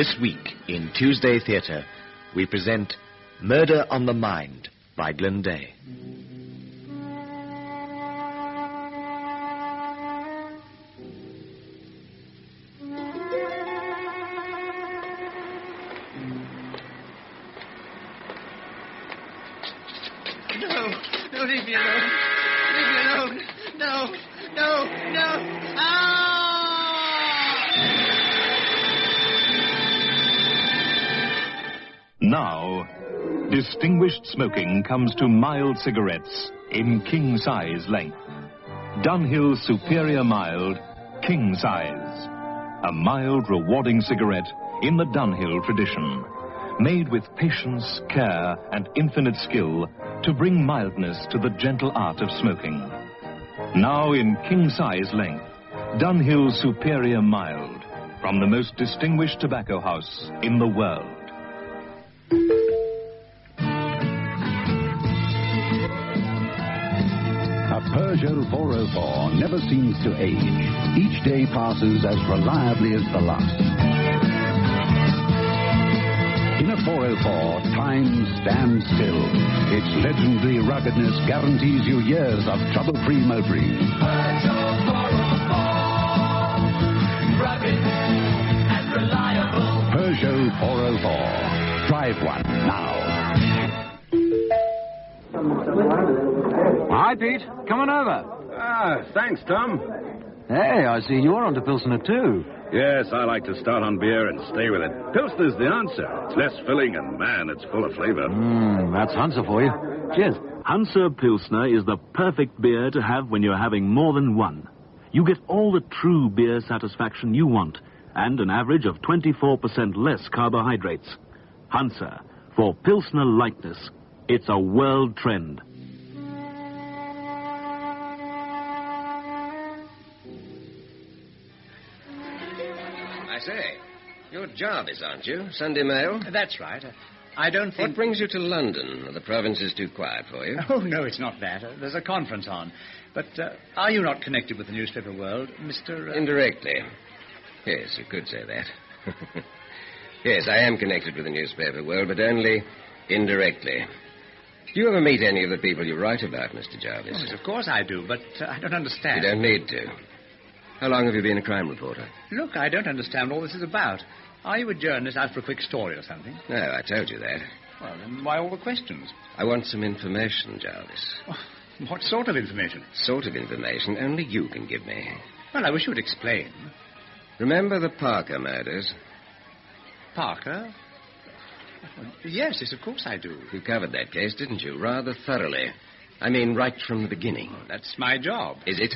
This week in Tuesday Theatre, we present Murder on the Mind by Glenn Day. No, leave me alone. Leave me alone. No. Now, distinguished smoking comes to mild cigarettes in king-size length. Dunhill Superior Mild, king size. A mild, rewarding cigarette in the Dunhill tradition. Made with patience, care, and infinite skill to bring mildness to the gentle art of smoking. Now in king-size length, Dunhill Superior Mild, from the most distinguished tobacco house in the world. A Peugeot 404 never seems to age. Each day passes as reliably as the last. In a 404, time stands still. Its legendary ruggedness guarantees you years of trouble-free motoring. Peugeot 404, rugged and reliable. Peugeot 404. Drive one now. Hi, Pete. Come on over. Thanks, Tom. Hey, I see you're onto Pilsner, too. Yes, I like to start on beer and stay with it. Pilsner's the answer. It's less filling and, man, it's full of flavor. That's Hansa for you. Cheers. Hansa Pilsner is the perfect beer to have when you're having more than one. You get all the true beer satisfaction you want and an average of 24% less carbohydrates. Hansa, for Pilsner lightness. It's a world trend. I say, you're Jarvis, aren't you? Sunday Mail? That's right. I don't think... What brings you to London? Are the provinces too quiet for you? Oh, no, it's not that. There's a conference on. But are you not connected with the newspaper world, Mr... Indirectly. Yes, you could say that. Yes, I am connected with the newspaper world, but only indirectly. Do you ever meet any of the people you write about, Mr. Jarvis? Oh, yes, of course I do, but I don't understand. You don't need to. How long have you been a crime reporter? Look, I don't understand what all this is about. Are you a journalist out for a quick story or something? No, I told you that. Well, then why all the questions? I want some information, Jarvis. Oh, what sort of information? Sort of information only you can give me. Well, I wish you would explain. Remember the Parker murders? Parker? Yes, of course I do. You covered that case, didn't you? Rather thoroughly. I mean, right from the beginning. That's my job. Is it?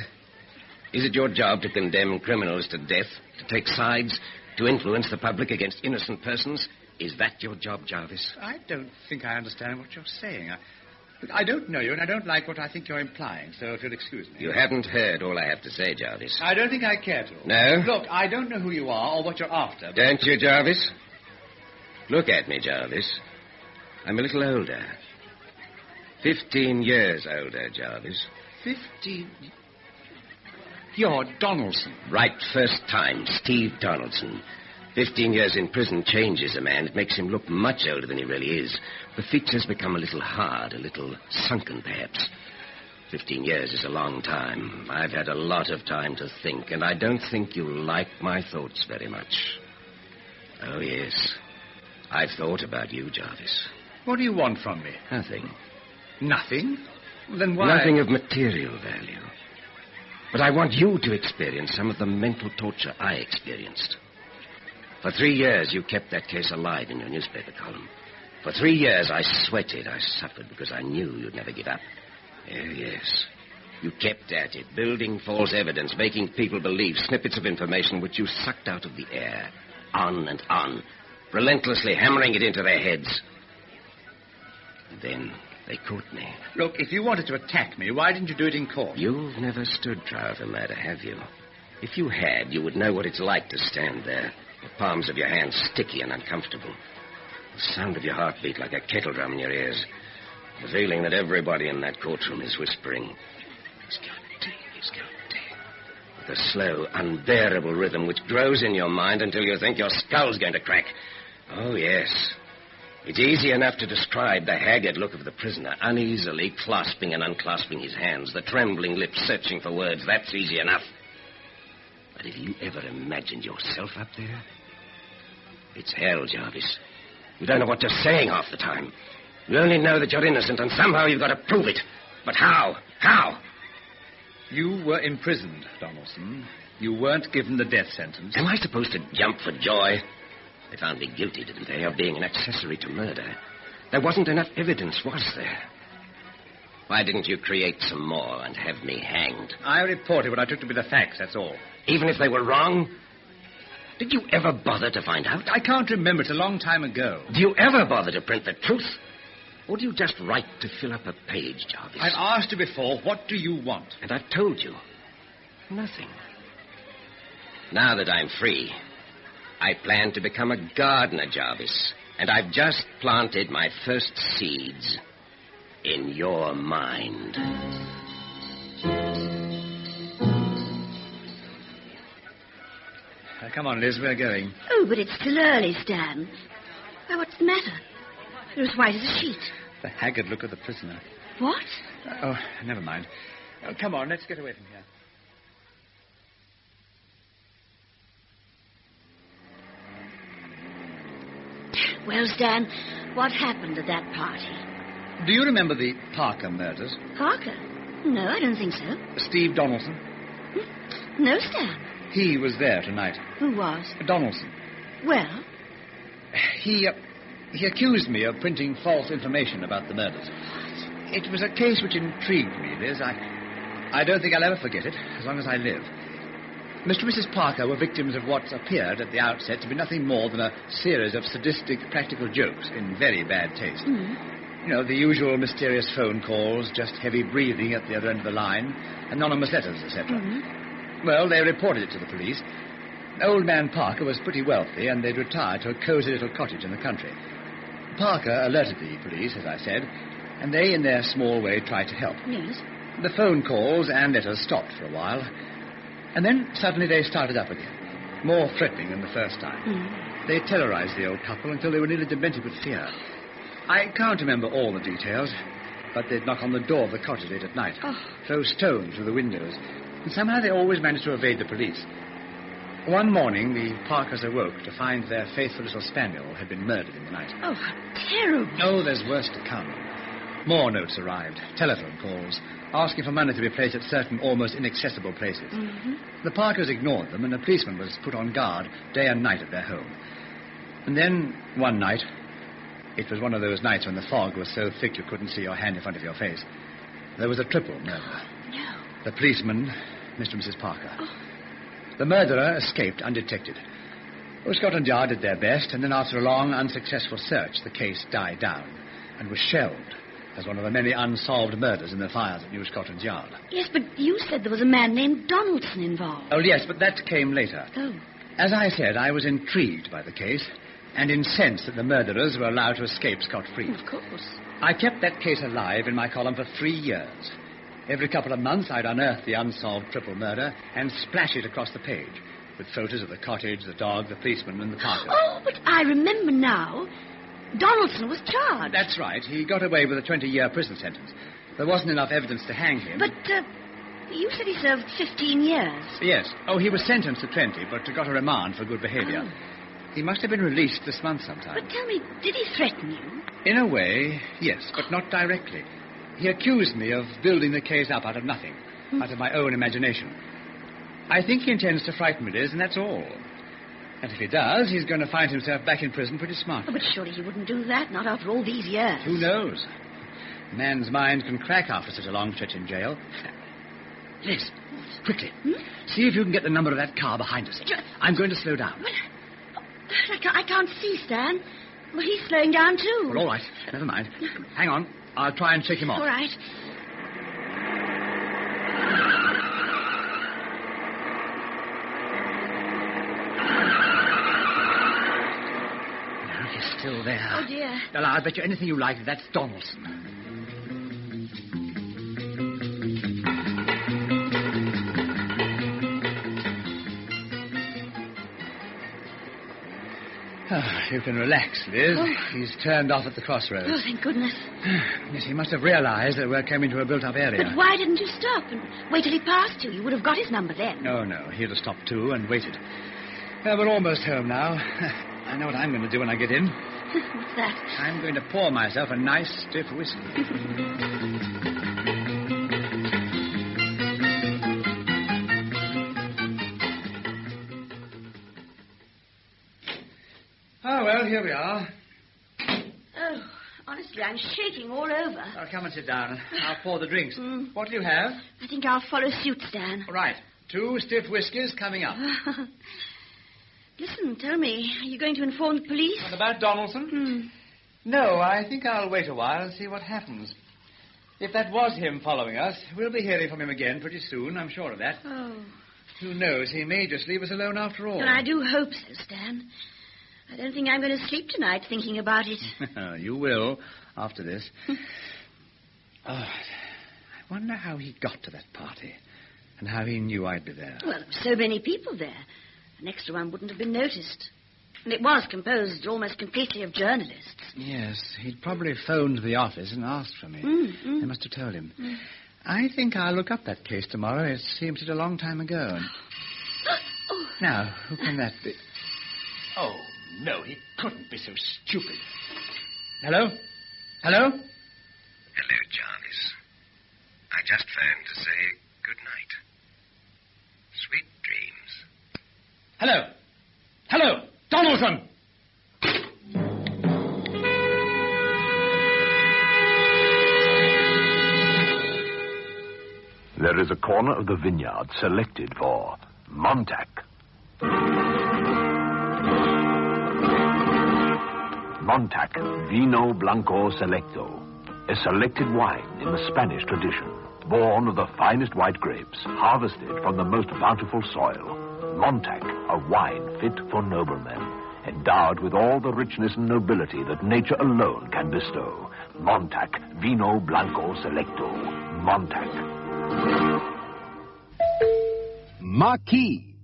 Is it your job to condemn criminals to death, to take sides, to influence the public against innocent persons? Is that your job, Jarvis? I don't think I understand what you're saying. I don't know you, and I don't like what I think you're implying, so if you'll excuse me. You haven't heard all I have to say, Jarvis. I don't think I care to. No? Look, I don't know who you are or what you're after. Don't you, Jarvis? Look at me, Jarvis. I'm a little older. 15 years older, Jarvis. 15... You're Donaldson. Right, first time, Steve Donaldson. 15 years in prison changes a man. It makes him look much older than he really is. The features become a little hard, a little sunken, perhaps. 15 years is a long time. I've had a lot of time to think, and I don't think you'll like my thoughts very much. Oh, yes. I've thought about you, Jarvis. What do you want from me? Nothing. Nothing? Then why... Nothing of material value. But I want you to experience some of the mental torture I experienced. For 3 years, you kept that case alive in your newspaper column. For 3 years, I sweated, I suffered, because I knew you'd never give up. Oh, yes. You kept at it, building false evidence, making people believe snippets of information which you sucked out of the air. On and on, relentlessly hammering it into their heads. And then they caught me. Look, if you wanted to attack me, why didn't you do it in court? You've never stood trial for murder, have you? If you had, you would know what it's like to stand there, the palms of your hands sticky and uncomfortable. The sound of your heartbeat like a kettle drum in your ears. The feeling that everybody in that courtroom is whispering, "He's guilty, he's guilty." The slow, unbearable rhythm which grows in your mind until you think your skull's going to crack. Oh, yes. It's easy enough to describe the haggard look of the prisoner, uneasily clasping and unclasping his hands, the trembling lips searching for words. That's easy enough. But have you ever imagined yourself up there? It's hell, Jarvis. You don't know what you're saying half the time. You only know that you're innocent, and somehow you've got to prove it. But how? How? You were imprisoned, Donaldson. You weren't given the death sentence. Am I supposed to jump for joy? They found me guilty, didn't they, of being an accessory to murder? There wasn't enough evidence, was there? Why didn't you create some more and have me hanged? I reported what I took to be the facts, that's all. Even if they were wrong? Did you ever bother to find out? I can't remember. It's a long time ago. Do you ever bother to print the truth? Or do you just write to fill up a page, Jarvis? I've asked you before, what do you want? And I've told you. Nothing. Now that I'm free, I plan to become a gardener, Jarvis. And I've just planted my first seeds in your mind. Come on, Liz, we're going. Oh, but it's still early, Stan. Why, what's the matter? You're as white as a sheet. The haggard look of the prisoner. What? Oh, never mind. Oh, come on, let's get away from here. Well, Stan, what happened at that party? Do you remember the Parker murders? Parker? No, I don't think so. Steve Donaldson? No, Stan. He was there tonight. Who was? Donaldson. Well? He accused me of printing false information about the murders. What? It was a case which intrigued me, Liz. I don't think I'll ever forget it, as long as I live. Mr. and Mrs. Parker were victims of what appeared at the outset to be nothing more than a series of sadistic practical jokes in very bad taste. Mm. You know, the usual mysterious phone calls, just heavy breathing at the other end of the line, anonymous letters, etc. Mm-hmm. Well, they reported it to the police. Old man Parker was pretty wealthy, and they'd retired to a cozy little cottage in the country. Parker alerted the police, as I said, and they, in their small way, tried to help. Yes. The phone calls and letters stopped for a while, and then suddenly they started up again, more threatening than the first time. Mm. They terrorized the old couple until they were nearly demented with fear. I can't remember all the details, but they'd knock on the door of the cottage late at night, throw stones through the windows, and somehow they always managed to evade the police. One morning, the Parkers awoke to find their faithful little spaniel had been murdered in the night. Oh, how terrible. Oh, there's worse to come. More notes arrived, telephone calls, asking for money to be placed at certain almost inaccessible places. Mm-hmm. The Parkers ignored them, and a policeman was put on guard day and night at their home. And then, one night, it was one of those nights when the fog was so thick you couldn't see your hand in front of your face, there was a triple murder. No. The policeman, Mr. and Mrs. Parker. Oh. The murderer escaped undetected. Scotland Yard did their best, and then after a long, unsuccessful search, the case died down and was shelved as one of the many unsolved murders in the fires at New Scotland Yard. Yes, but you said there was a man named Donaldson involved. Oh, yes, but that came later. Oh. As I said, I was intrigued by the case and incensed that the murderers were allowed to escape scot-free. Of course. I kept that case alive in my column for 3 years. Every couple of months, I'd unearth the unsolved triple murder and splash it across the page with photos of the cottage, the dog, the policeman, and the Parker. Oh, but I remember now. Donaldson was charged. That's right. He got away with a 20-year prison sentence. There wasn't enough evidence to hang him. But, you said he served 15 years. Yes. Oh, he was sentenced to 20, but got a remand for good behavior. Oh. He must have been released this month sometime. But tell me, did he threaten you? In a way, yes, but not directly. He accused me of building the case up out of nothing, out of my own imagination. I think he intends to frighten me, Liz, and that's all. And if he does, he's going to find himself back in prison pretty smartly. Oh, but surely he wouldn't do that, not after all these years. Who knows? A man's mind can crack after such a long stretch in jail. Liz, quickly. See if you can get the number of that car behind us. I'm going to slow down. But I can't see, Stan. Well, he's slowing down, too. Well, all right. Never mind. Hang on. I'll try and shake him off. All right. No, he's still there. Oh, dear. Well, I'll bet you anything you like that's Donaldson. you can relax, Liz. Oh. He's turned off at the crossroads. Oh, thank goodness. Yes, he must have realized that we're coming to a built-up area. But why didn't you stop and wait till he passed you? You would have got his number then. Oh, no. He'd have stopped too and waited. We're almost home now. I know what I'm going to do when I get in. What's that? I'm going to pour myself a nice stiff whiskey. Oh, well, here we are. Oh, honestly, I'm shaking all over. Oh, come and sit down. I'll pour the drinks. What do you have? I think I'll follow suit, Stan. All right. 2 stiff whiskies coming up. Listen, tell me, are you going to inform the police? What about Donaldson? No, I think I'll wait a while and see what happens. If that was him following us, we'll be hearing from him again pretty soon, I'm sure of that. Oh. Who knows, he may just leave us alone after all. Well, I do hope so, Stan. I don't think I'm going to sleep tonight thinking about it. You will, after this. I wonder how he got to that party and how he knew I'd be there. Well, there were so many people there. An extra one wouldn't have been noticed. And it was composed almost completely of journalists. Yes, he'd probably phoned the office and asked for me. They must have told him. I think I'll look up that case tomorrow. It seems such a long time ago. Now, who can that be? Oh, no, he couldn't be so stupid. Hello? Hello? Hello, Jarvis. I just phoned to say good night. Sweet dreams. Hello. Hello. Donaldson! There is a corner of the vineyard selected for Montac. Montac Vino Blanco Selecto, a selected wine in the Spanish tradition, born of the finest white grapes, harvested from the most bountiful soil. Montac, a wine fit for noblemen, endowed with all the richness and nobility that nature alone can bestow. Montac Vino Blanco Selecto. Montac. Marquis.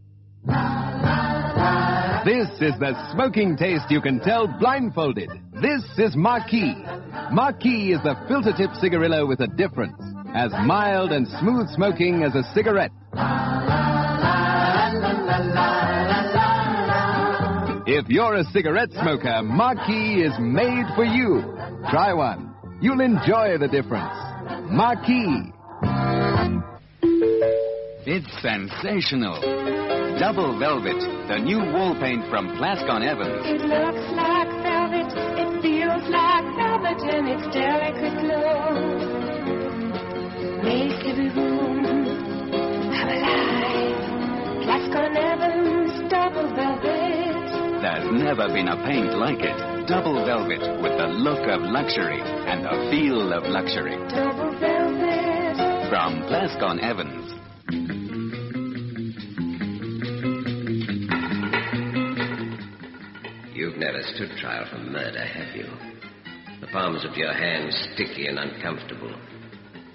This is the smoking taste you can tell blindfolded. This is Marquis. Marquis is the filter-tip cigarillo with a difference. As mild and smooth smoking as a cigarette. If you're a cigarette smoker, Marquis is made for you. Try one. You'll enjoy the difference. Marquis. It's sensational. Double Velvet, the new wall paint from Plascon Evans. It looks like velvet, it feels like velvet in its delicate glow. Makes every room come alive. Plascon Evans, double velvet. There's never been a paint like it. Double Velvet with the look of luxury and the feel of luxury. Double Velvet. From Plascon Evans. You've never stood trial for murder, have you? The palms of your hands sticky and uncomfortable.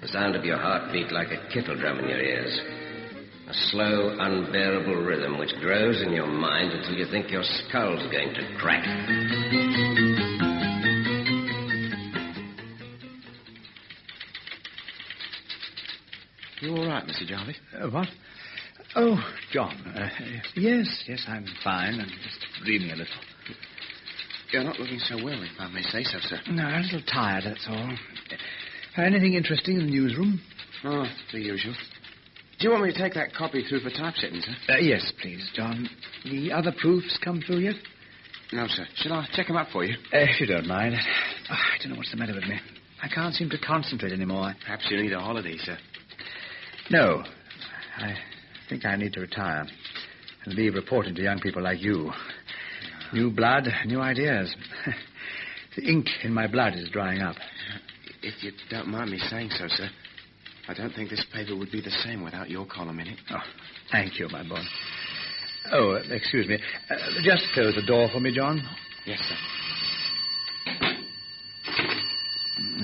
The sound of your heartbeat like a kettle drum in your ears. A slow, unbearable rhythm which grows in your mind until you think your skull's going to crack. You all right, Mr. Jarvis? What? Oh, John. Yes, I'm fine. I'm just dreaming a little. You're not looking so well, if I may say so, sir. No, a little tired, that's all. Anything interesting in the newsroom? Oh, the usual. Do you want me to take that copy through for typesetting, sir? Yes, please, John. The other proofs come through yet? No, sir. Shall I check them up for you? If you don't mind. Oh, I don't know what's the matter with me. I can't seem to concentrate anymore. Perhaps you need a holiday, sir. No. I think I need to retire and leave reporting to young people like you. New blood, new ideas. The ink in my blood is drying up. If you don't mind me saying so, sir, I don't think this paper would be the same without your column in it. Oh, thank you, my boy. Oh, excuse me. Just close the door for me, John. Yes, sir.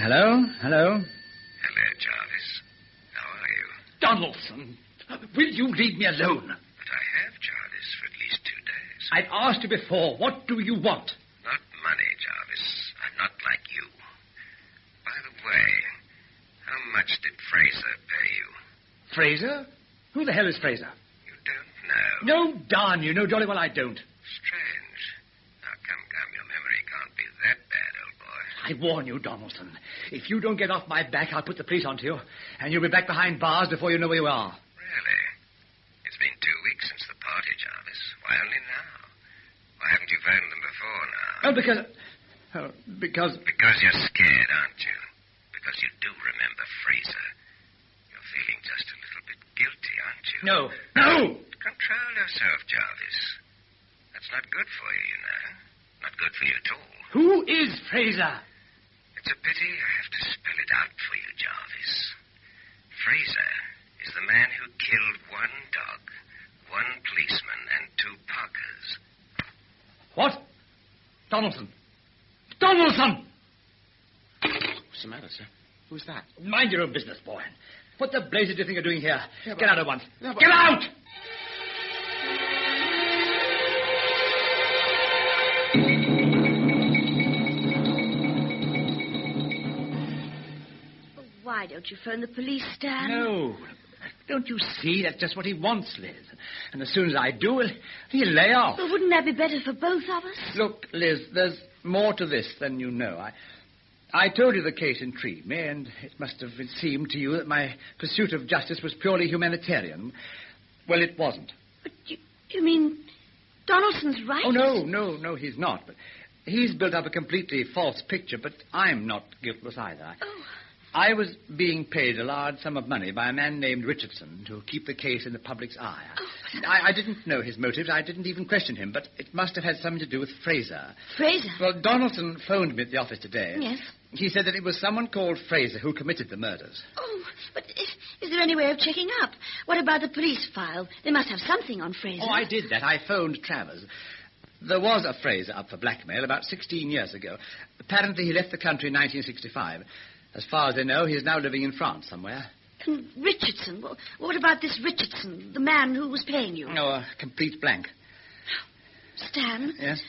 Hello? Hello, Jarvis. How are you? Donaldson, will you leave me alone? But I have, Jarvis, for at least 2 days. I've asked you before. What do you want? Fraser? Who the hell is Fraser? You don't know? No, darn you. No, jolly well I don't. Strange. Now, come. Your memory can't be that bad, old boy. I warn you, Donaldson. If you don't get off my back, I'll put the police onto you, and you'll be back behind bars before you know where you are. Really? It's been 2 weeks since the party, Jarvis. Why only now? Why haven't you phoned them before now? Oh, because... Because you're scared, aren't you? Because you do remember Fraser. You're feeling just a little bit guilty, aren't you? No. Control yourself, Jarvis. That's not good for you, you know. Not good for you at all. Who is Fraser? It's a pity I have to spell it out for you, Jarvis. Fraser is the man who killed 1 dog, 1 policeman, and 2 Parkers. What? Donaldson! Donaldson! What's the matter, sir? Who's that? Mind your own business, boy. What the blazes do you think you're doing here? Yeah, Get out at once. Yeah, but... Get out! Why don't you phone the police, Stan? No. Don't you see? That's just what he wants, Liz. And as soon as I do, he'll lay off. But wouldn't that be better for both of us? Look, Liz, there's more to this than you know. I told you the case intrigued me, and it must have seemed to you that my pursuit of justice was purely humanitarian. Well, it wasn't. But you mean Donaldson's right? Oh, no, he's not. But he's built up a completely false picture, but I'm not guiltless either. Oh. I was being paid a large sum of money by a man named Richardson to keep the case in the public's eye. Oh. I didn't know his motives. I didn't even question him, but it must have had something to do with Fraser. Fraser? Well, Donaldson phoned me at the office today. Yes? He said that it was someone called Fraser who committed the murders. Oh, but is there any way of checking up? What about the police file? They must have something on Fraser. Oh, I did that. I phoned Travers. There was a Fraser up for blackmail about 16 years ago. Apparently he left the country in 1965. As far as they know, he is now living in France somewhere. And Richardson? What about this Richardson, the man who was paying you? No, a complete blank. Stan? Yes?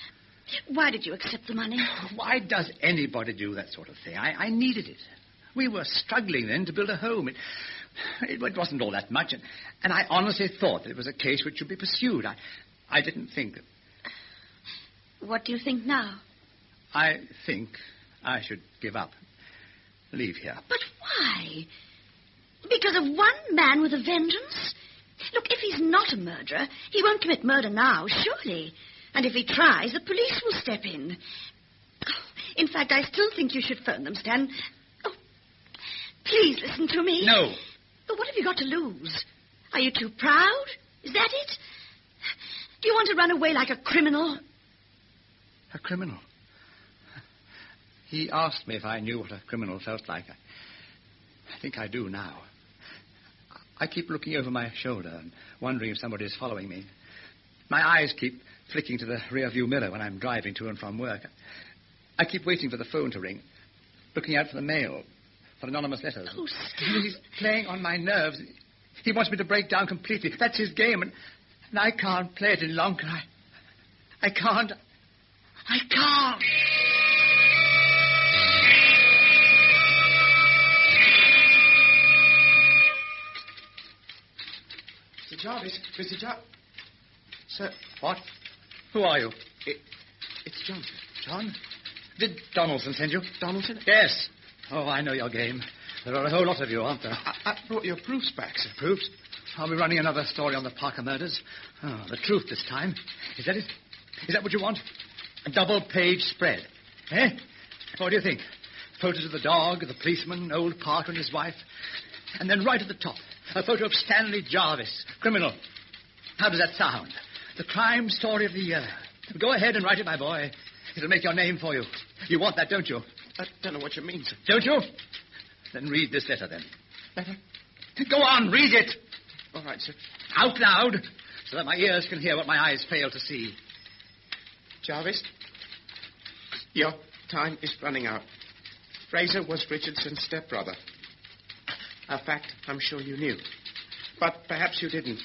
Why did you accept the money? Why does anybody do that sort of thing? I needed it. We were struggling then to build a home. It wasn't all that much, and I honestly thought that it was a case which should be pursued. I didn't think that... What do you think now? I think I should give up. Leave here. But why? Because of one man with a vengeance? Look, if he's not a murderer, he won't commit murder now, surely. And if he tries, the police will step in. In fact, I still think you should phone them, Stan. Oh, please listen to me. No. But what have you got to lose? Are you too proud? Is that it? Do you want to run away like a criminal? A criminal? He asked me if I knew what a criminal felt like. I think I do now. I keep looking over my shoulder and wondering if somebody is following me. My eyes keep flicking to the rear-view mirror when I'm driving to and from work. I keep waiting for the phone to ring, looking out for the mail, for anonymous letters. Oh, Stan. He's playing on my nerves. He wants me to break down completely. That's his game, and I can't play it any longer. I can't. I can't. Mr. Jarvis, Mr. Jarvis. Sir. What? Who are you? It's John. John? Did Donaldson send you? Donaldson? Yes. Oh, I know your game. There are a whole lot of you, aren't there? I brought your proofs back, sir. Proofs? Are we running another story on the Parker murders? Oh, the truth this time. Is that it? Is that what you want? A double-page spread. Eh? What do you think? Photos of the dog, the policeman, old Parker and his wife. And then right at the top, a photo of Stanley Jarvis, criminal. How does that sound? The crime story of the year. Go ahead and write it, my boy. It'll make your name for you. You want that, don't you? I don't know what you mean, sir. Don't you? Then read this letter, then. Letter? Go on, read it. All right, sir. Out loud, so that my ears can hear what my eyes fail to see. Jarvis, your time is running out. Fraser was Richardson's stepbrother. A fact I'm sure you knew. But perhaps you didn't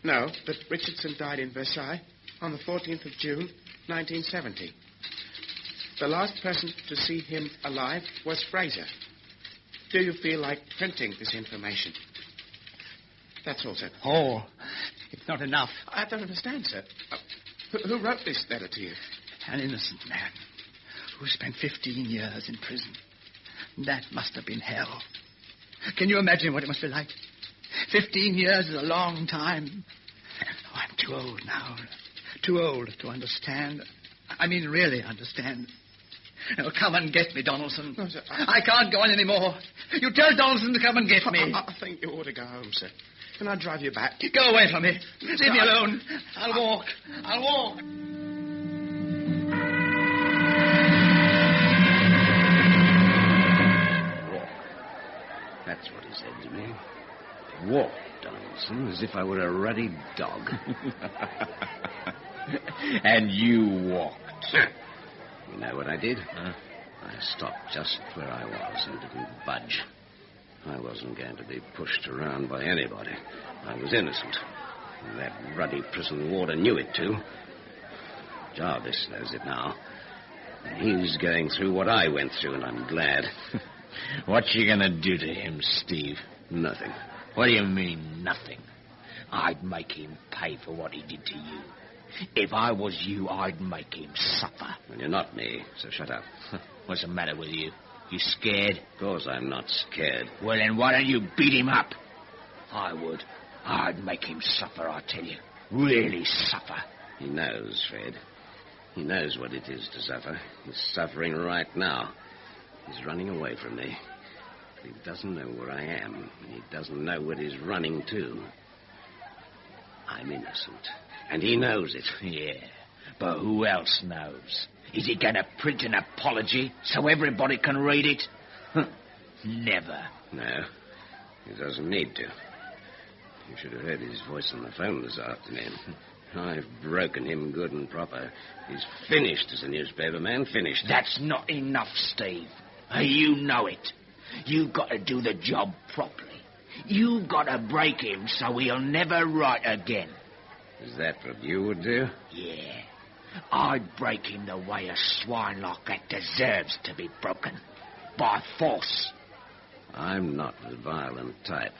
know that Richardson died in Versailles on the 14th of June, 1970. The last person to see him alive was Fraser. Do you feel like printing this information? That's all, sir. Oh, it's not enough. I don't understand, sir. Who wrote this letter to you? An innocent man who spent 15 years in prison. That must have been hell. Can you imagine what it must be like? 15 years is a long time. Oh, I'm too old now. Too old to understand. I mean, really understand. Oh, come and get me, Donaldson. No, sir, I can't go on anymore. You tell Donaldson to come and get me. I think you ought to go home, sir. Can I drive you back? Go away from me. Leave me alone. I'll walk. I'll walk. Walk. That's what he said to me. Walk, Donaldson, as if I were a ruddy dog. And you walked. You know what I did? I stopped just where I was and didn't budge. I wasn't going to be pushed around by anybody. I was innocent. And that ruddy prison warden knew it, too. Jarvis knows it now. And he's going through what I went through, and I'm glad. What you gonna do to him, Steve? Nothing. What do you mean, nothing? I'd make him pay for what he did to you. If I was you, I'd make him suffer. Well, you're not me, so shut up. What's the matter with you? You scared? Of course I'm not scared. Well, then why don't you beat him up? I would. I'd make him suffer, I tell you. Really suffer. He knows, Fred. He knows what it is to suffer. He's suffering right now. He's running away from me. But he doesn't know where I am. And he doesn't know what he's running to. I'm innocent. And he knows it. Yeah, but who else knows? Is he going to print an apology so everybody can read it? Never. No, he doesn't need to. You should have heard his voice on the phone this afternoon. I've broken him good and proper. He's finished as a newspaper man, finished. That's not enough, Steve. You know it. You've got to do the job properly. You've got to break him so he'll never write again. Is that what you would do? Yeah. I'd break him the way a swine like that deserves to be broken. By force. I'm not the violent type.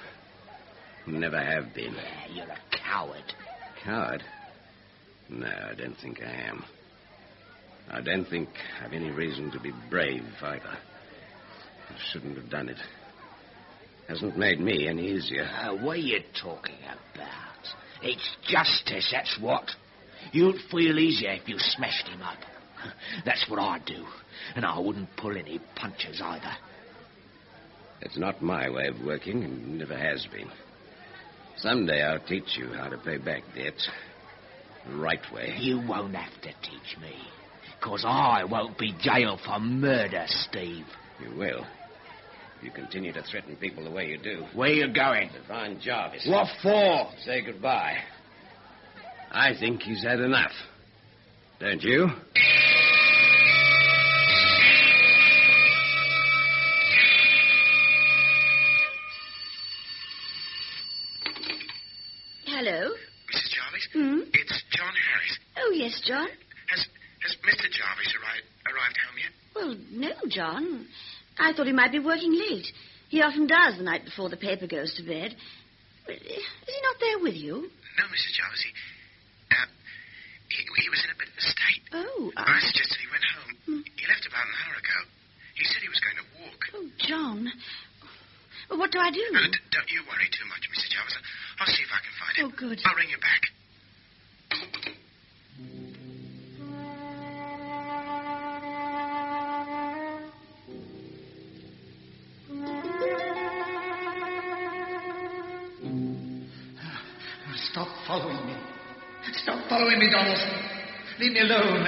Never have been. Yeah, you're a coward. Coward? No, I don't think I am. I don't think I've any reason to be brave, either. I shouldn't have done it. Hasn't made me any easier. What are you talking about? It's justice, that's what. You'd feel easier if you smashed him up. That's what I'd do. And I wouldn't pull any punches either. It's not my way of working, and never has been. Someday I'll teach you how to pay back debts. The right way. You won't have to teach me. Because I won't be jailed for murder, Steve. You will. If you continue to threaten people the way you do. Where you going? To find Jarvis. What for? Say goodbye. I think he's had enough. Don't you? Hello? Mrs. Jarvis? It's John Harris. Oh, yes, John. Has Mr. Jarvis arrived home yet? Well, no, John. I thought he might be working late. He often does the night before the paper goes to bed. Is he not there with you? No, Mrs. Jarvis. He was in a bit of a state. Oh. I suggested he went home. He left about an hour ago. He said he was going to walk. Oh, John. Well, what do I do? Don't you worry too much, Mrs. Jarvis. I'll see if I can find him. Oh, good. I'll ring you back. Stop following me. Stop following me, Donaldson. Leave me alone.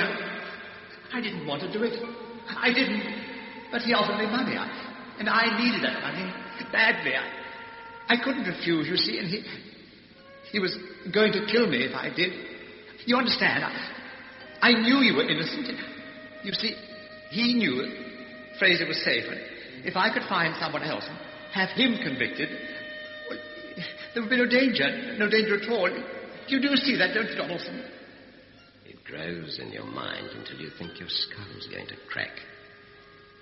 I didn't want to do it. I didn't. But he offered me money, and I needed that money badly. I couldn't refuse, you see, and he was going to kill me if I did. You understand? I knew you were innocent. You see, he knew Fraser was safe, and if I could find someone else and have him convicted, well, there would be no danger at all. You do see that, don't you, Donaldson? It grows in your mind until you think your skull's going to crack.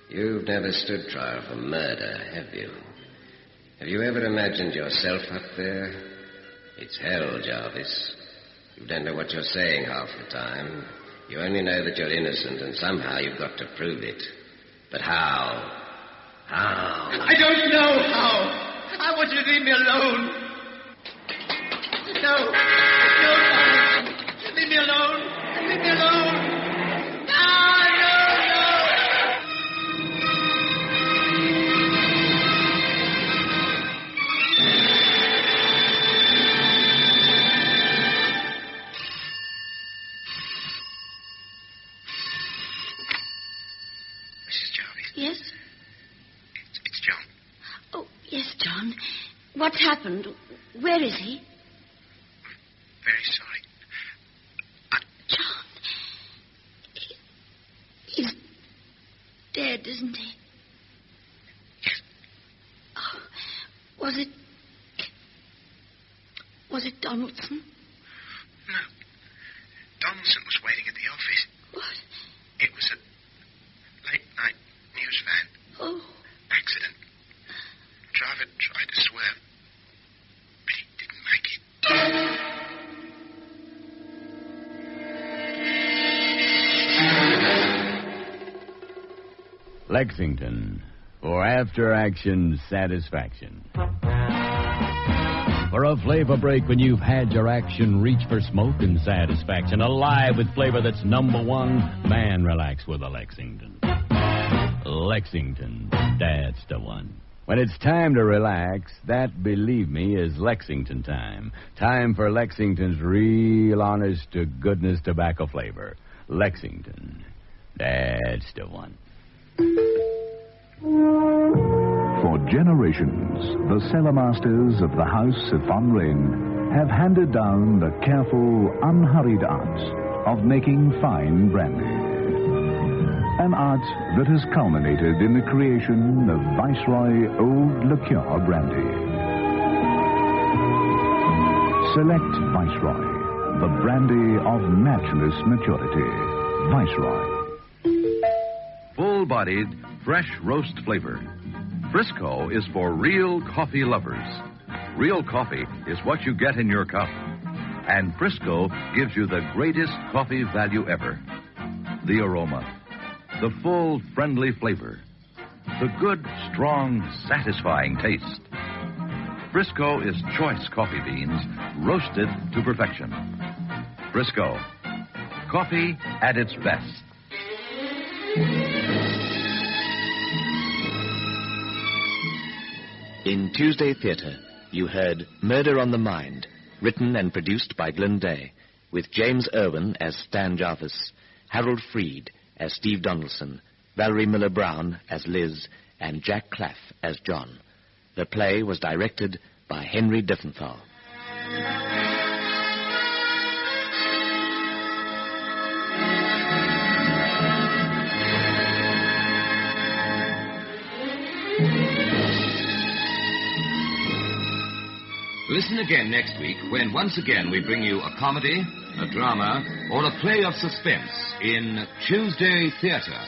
You've never stood trial for murder, have you? Have you ever imagined yourself up there, It's hell, Jarvis. You don't know what you're saying half the time. You only know that you're innocent, and somehow you've got to prove it. But how? How? I don't know how. I want you to leave me alone. No, Thomas. Leave me alone. Leave me alone. No. Mrs. Jarvis? Yes? It's John. Oh, yes, John. What's happened? Where is he? Very sorry. John. He's dead, isn't he? Yes. Oh, was it Donaldson? No. Donaldson was waiting at the office. What? It was a late-night news van. Oh. Accident. Driver tried to swerve, but he didn't make it. Lexington, for after-action satisfaction. For a flavor break when you've had your action, reach for smoke and satisfaction. Alive with flavor that's number one, man, relax with a Lexington. Lexington, that's the one. When it's time to relax, that, believe me, is Lexington time. Time for Lexington's real honest-to-goodness tobacco flavor. Lexington, that's the one. For generations, the cellar masters of the House of Von Ring have handed down the careful, unhurried art of making fine brandy. An art that has culminated in the creation of Viceroy Old Liqueur Brandy. Select Viceroy, the brandy of matchless maturity. Viceroy. Full-bodied, fresh roast flavor. Frisco is for real coffee lovers. Real coffee is what you get in your cup. And Frisco gives you the greatest coffee value ever. The aroma. The full, friendly flavor. The good, strong, satisfying taste. Frisco is choice coffee beans roasted to perfection. Frisco. Coffee at its best. In Tuesday Theatre, you heard Murder on the Mind, written and produced by Glenn Day, with James Irwin as Stan Jarvis, Harold Freed as Steve Donaldson, Valerie Miller-Brown as Liz, and Jack Claff as John. The play was directed by Henry Diffenthal. Listen again next week when once again we bring you a comedy, a drama, or a play of suspense in Tuesday Theatre.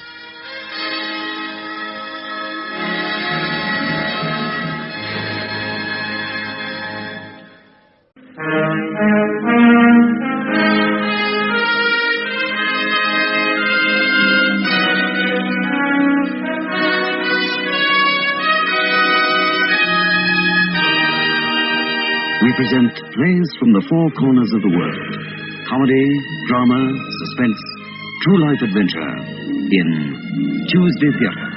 We present plays from the four corners of the world. Comedy, drama, suspense, true life adventure in Tuesday Theatre.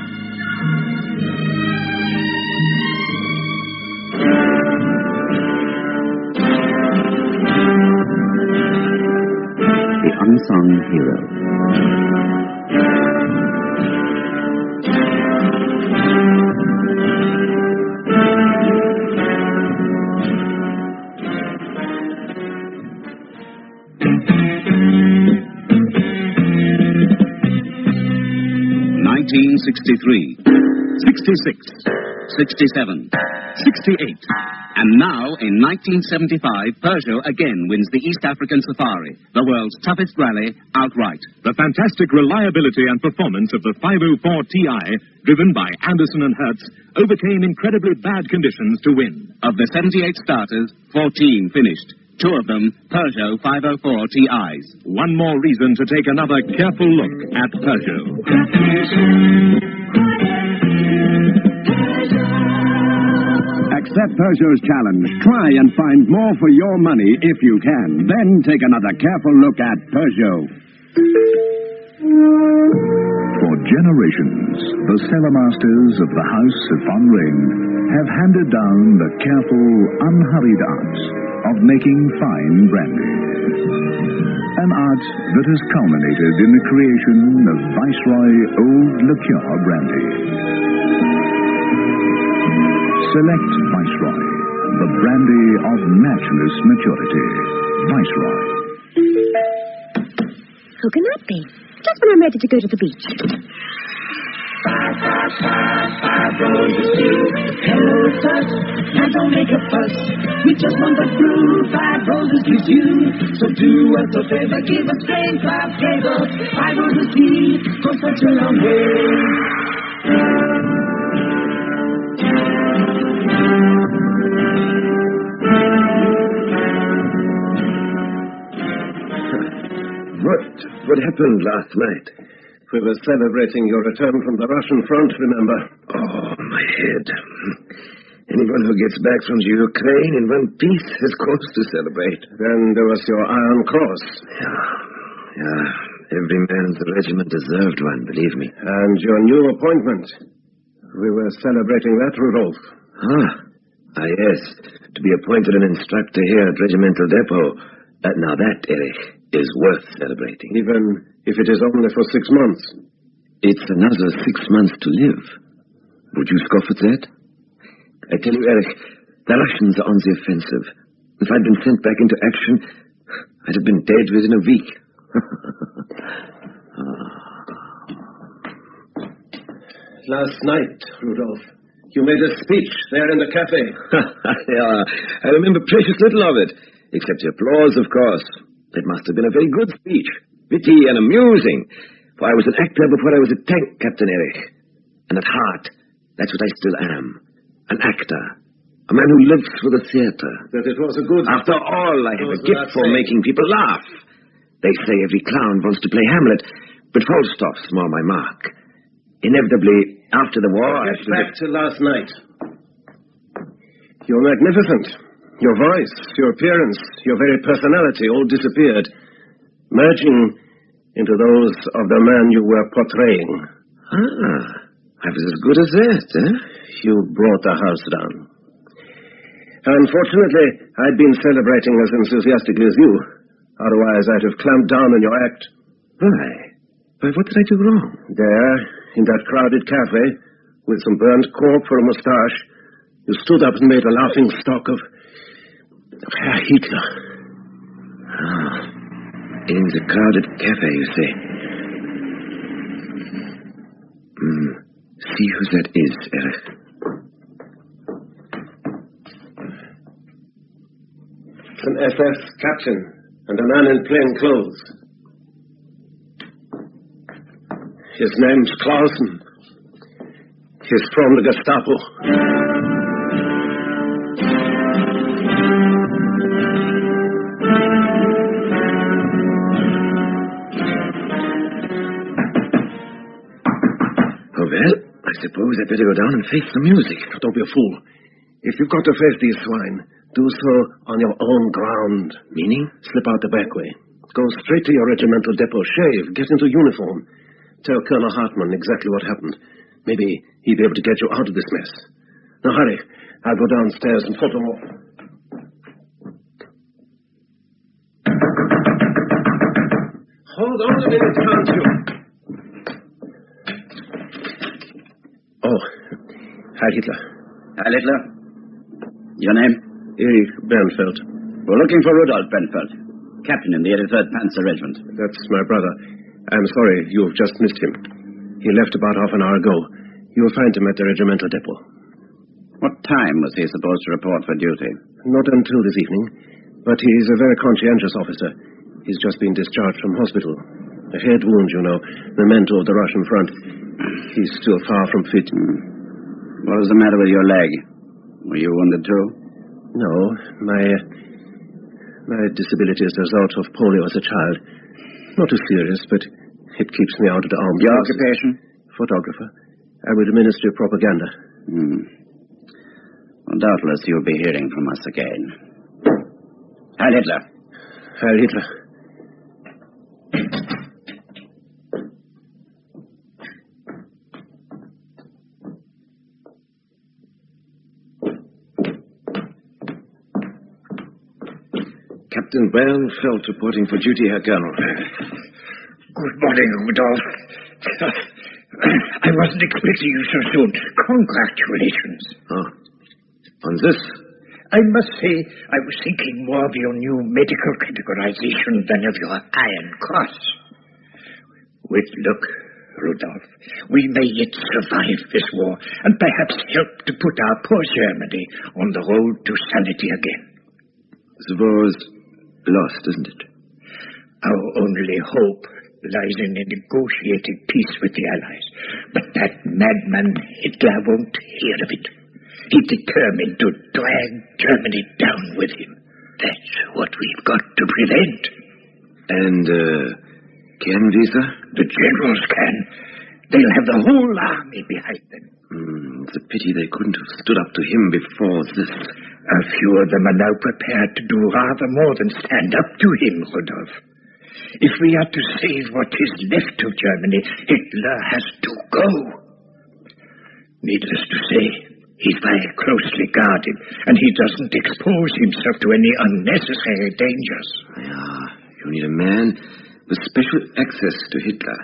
The Unsung Hero. 1963. 66, 67, 68. And now, in 1975, Peugeot again wins the East African Safari, the world's toughest rally, outright. The fantastic reliability and performance of the 504 Ti, driven by Anderson and Hertz, overcame incredibly bad conditions to win. Of the 78 starters, 14 finished. 2 of them, Peugeot 504 Ti's. One more reason to take another careful look at Peugeot. Accept Peugeot's challenge. Try and find more for your money if you can. Then take another careful look at Peugeot. For generations, the cellar-masters of the House of Von Ring have handed down the careful, unhurried art of making fine brandy. An art that has culminated in the creation of Viceroy Old Liqueur Brandy. Select Viceroy, the brandy of matchless maturity. Viceroy. Who can that be? Just when I'm ready to go to the beach. Hello, touch. Now don't make a fuss. We just want the brew. 5 roses gives you. So do us a favor. Give us plain 5 flavor. 5 roses tea. Go such a long way. What happened last night? We were celebrating your return from the Russian front, remember? Oh, my head. Anyone who gets back from the Ukraine in one piece has cause to celebrate. Then there was your Iron Cross. Yeah. Every man's regiment deserved one, believe me. And your new appointment. We were celebrating that, Rudolph. Yes. To be appointed an instructor here at Regimental Depot. Now that, Erich, is worth celebrating. Even if it is only for 6 months. It's another 6 months to live. Would you scoff at that? I tell you, Erich, the Russians are on the offensive. If I'd been sent back into action, I'd have been dead within a week. Last night, Rudolph, you made a speech there in the cafe. Yeah, I remember precious little of it, except the applause, of course. It must have been a very good speech, witty and amusing, for I was an actor before I was a tank, Captain Erich. And at heart, that's what I still am, an actor, a man who lives for the theater. That it was a good... After all, I have a gift for making people laugh. They say every clown wants to play Hamlet, but Falstaff's more my mark. Inevitably, after the war... Get back to last night. You're magnificent. Your voice, your appearance, your very personality all disappeared, merging into those of the man you were portraying. I was as good as that, eh? You brought the house down. Unfortunately, I'd been celebrating as enthusiastically as you. Otherwise, I'd have clamped down on your act. Why? Why, what did I do wrong? There, in that crowded cafe, with some burnt cork for a moustache, you stood up and made a laughing stock of Herr Hitler. In the crowded cafe, you say. See who that is, Erich. It's an SS captain and a man in plain clothes. His name's Clausen. He's from the Gestapo. I suppose I'd better go down and face the music. Don't be a fool. If you've got to face these swine, do so on your own ground. Meaning? Slip out the back way. Go straight to your regimental depot, shave, get into uniform. Tell Colonel Hartmann exactly what happened. Maybe he'd be able to get you out of this mess. Now hurry. I'll go downstairs and photo off. Hold on a minute, can't you? Oh, Herr Hitler. Herr Hitler? Your name? Erich Bernfeld. We're looking for Rudolf Bernfeld, captain in the 83rd Panzer Regiment. That's my brother. I'm sorry, you've just missed him. He left about half an hour ago. You'll find him at the regimental depot. What time was he supposed to report for duty? Not until this evening, but he's a very conscientious officer. He's just been discharged from hospital. A head wound, you know, memento of the Russian front. He's still far from fit. What was the matter with your leg? Were you wounded too? No, my disability is the result of polio as a child. Not too serious, but it keeps me out of the armed Your forces. occupation? Photographer. I with the Ministry of Propaganda. Well, doubtless you'll be hearing from us again. Heil Hitler. Heil Hitler. Captain Bernfeld reporting for duty, Herr Colonel. Good morning, Rudolph. I wasn't expecting you so soon. Congratulations. Oh. On this? I must say, I was thinking more of your new medical categorization than of your Iron Cross. With luck, Rudolph, we may yet survive this war and perhaps help to put our poor Germany on the road to sanity again. The war's lost, isn't it? Our only hope lies in a negotiated peace with the Allies. But that madman Hitler won't hear of it. He's determined to drag Germany down with him. That's what we've got to prevent. And, can we, sir? The generals can. They'll have the whole army behind them. It's a pity they couldn't have stood up to him before this. A few of them are now prepared to do rather more than stand up to him, Rudolph. If we are to save what is left of Germany, Hitler has to go. Needless to say, he's very closely guarded, and he doesn't expose himself to any unnecessary dangers. Yeah, you need a man with special access to Hitler.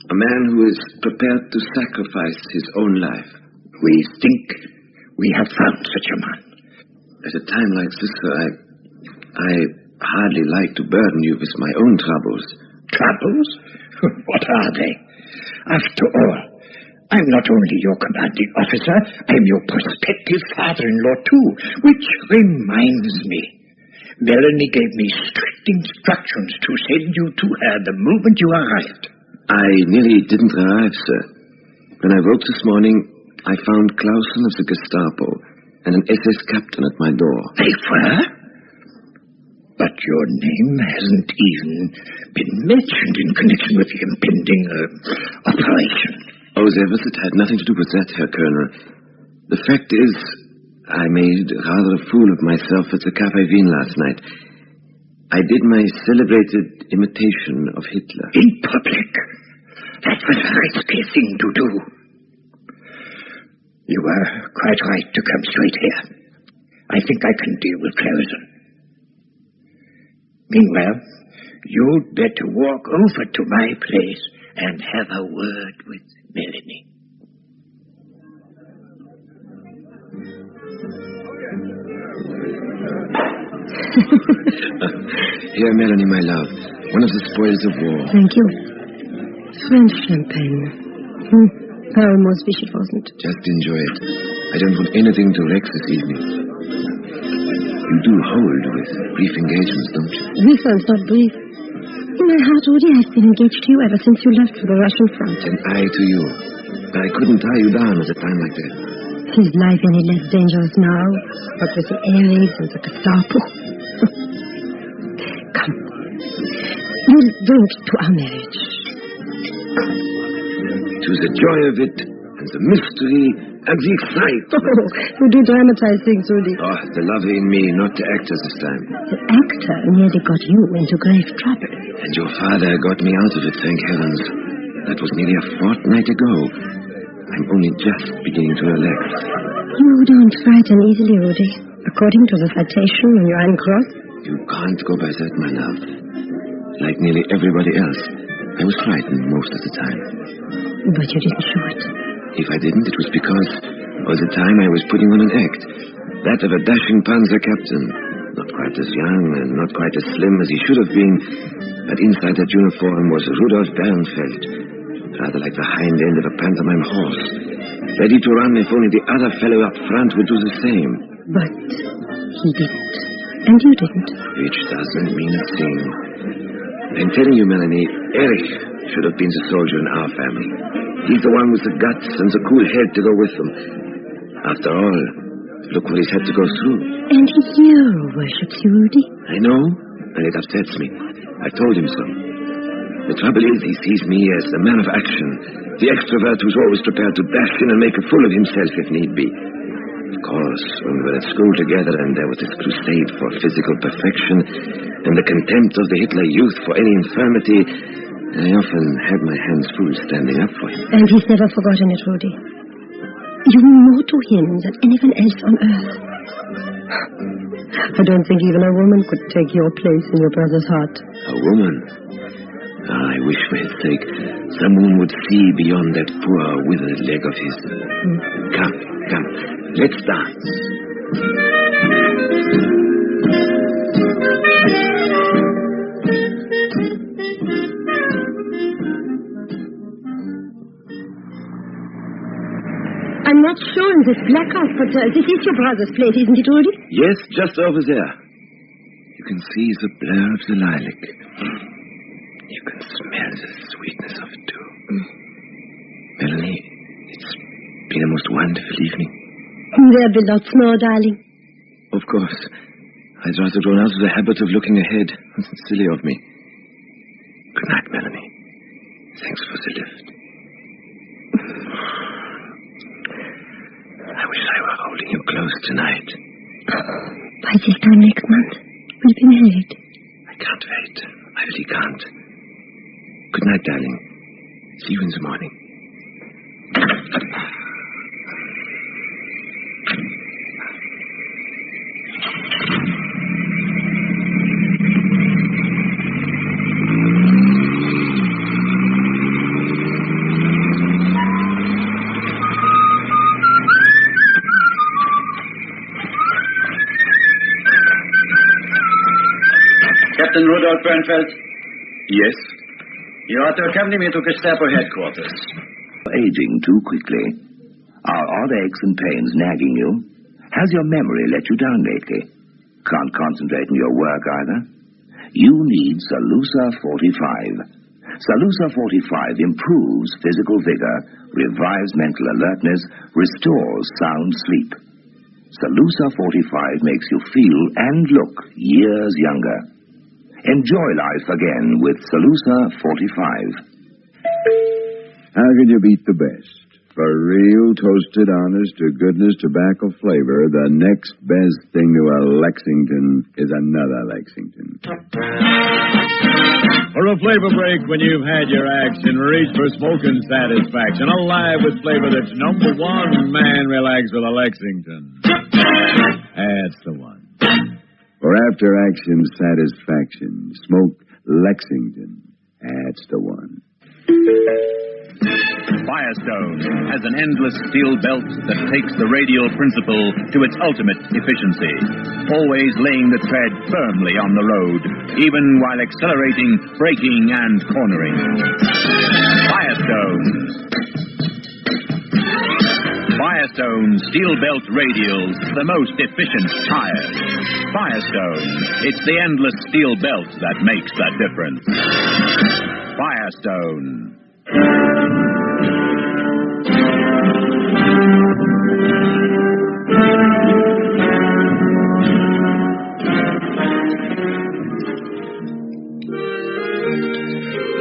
A man who is prepared to sacrifice his own life. We think we have found such a man. At a time like this, sir, I hardly like to burden you with my own troubles. Troubles? What are they? After all, I'm not only your commanding officer, I'm your prospective father-in-law too, which reminds me. Melanie gave me strict instructions to send you to her the moment you arrived. I nearly didn't arrive, sir. When I woke this morning, I found Clausen of the Gestapo and an SS captain at my door. They were? But your name hasn't even been mentioned in connection with the impending operation. Oh, it had nothing to do with that, Herr Colonel. The fact is, I made rather a fool of myself at the Café Wien last night. I did my celebrated imitation of Hitler. In public? That was a risky thing to do. You were quite right to come straight here. I think I can deal with Clausen. Meanwhile, you'd better walk over to my place and have a word with Melanie. Here, Melanie, my love. One of the spoils of war. Thank you. French champagne. Almost wish it wasn't. Just enjoy it. I don't want anything to wreck this evening. You do hold with brief engagements, don't you? This one's not brief. In my heart, Rudy, I've been engaged to you ever since you left for the Russian front. And I to you. But I couldn't tie you down at a time like that. Is life any less dangerous now? What with the airwaves and the Gestapo? Come. We'll drink to our marriage. To the joy of it, and the mystery, and the excitement. Oh, you do dramatize things, Rudy. Oh, the lover in me, not the actor this time. The actor nearly got you into grave trouble. And your father got me out of it, thank heavens. That was nearly a fortnight ago. I'm only just beginning to relax. You don't frighten easily, Rudy. According to the citation on your Iron Cross. You can't go by that, my love. Like nearly everybody else, I was frightened most of the time. But you didn't show it. If I didn't, it was because all the time I was putting on an act. That of a dashing panzer captain. Not quite as young and not quite as slim as he should have been. But inside that uniform was Rudolf Bernfeld. Rather like the hind end of a pantomime horse. ready to run if only the other fellow up front would do the same. But he didn't. And you didn't. Which doesn't mean a thing. I'm telling you, Melanie, Erich should have been the soldier in our family. He's the one with the guts and the cool head to go with them. After all, look what he's had to go through. And he hero worships you, Rudy. I know, and it upsets me. I told him so. The trouble is, he sees me as the man of action, the extrovert who's always prepared to dash in and make a fool of himself if need be. Of course, when we were at school together and there was this crusade for physical perfection and the contempt of the Hitler youth for any infirmity, I often had my hands full standing up for him. And he's never forgotten it, Rudy. You mean more to him than anyone else on earth. I don't think even a woman could take your place in your brother's heart. A woman? I wish for his sake someone would see beyond that poor withered leg of his. Come, let's dance. I'm not sure in this blackout, but this is your brother's place, isn't it, Rudy? Yes, just over there. You can see the blur of the lilac. You can smell the sweetness of it, too. Melanie, it's been a most wonderful evening. There'll be lots more, darling. Of course. I'd rather grown out of the habit of looking ahead. It's silly of me. Good night, Melanie. Thanks for the lift. I wish I were holding you close tonight. By this time next month, we'll be married. I can't wait. I really can't. Good night, darling. See you in the morning. Captain Rudolf Bernfeld? Yes? You are to accompany me to Gestapo headquarters. Aging too quickly. Are odd aches and pains nagging you? Has your memory let you down lately? Can't concentrate on your work either? You need Salusa 45. Salusa 45 improves physical vigor, revives mental alertness, restores sound sleep. Salusa 45 makes you feel and look years younger. Enjoy life again with Salusa 45. How could you beat the best? For real, toasted, honest-to-goodness tobacco flavor, the next best thing to a Lexington is another Lexington. For a flavor break when you've had your action, reach for smoking satisfaction. Alive with flavor that's number one. Man, relax with a Lexington. That's the one. For after-action satisfaction, smoke Lexington. That's the one. Firestone has an endless steel belt that takes the radial principle to its ultimate efficiency, always laying the tread firmly on the road, even while accelerating, braking, and cornering. Firestone steel belt radials, the most efficient tires. Firestone, it's the endless steel belt that makes the difference. Firestone.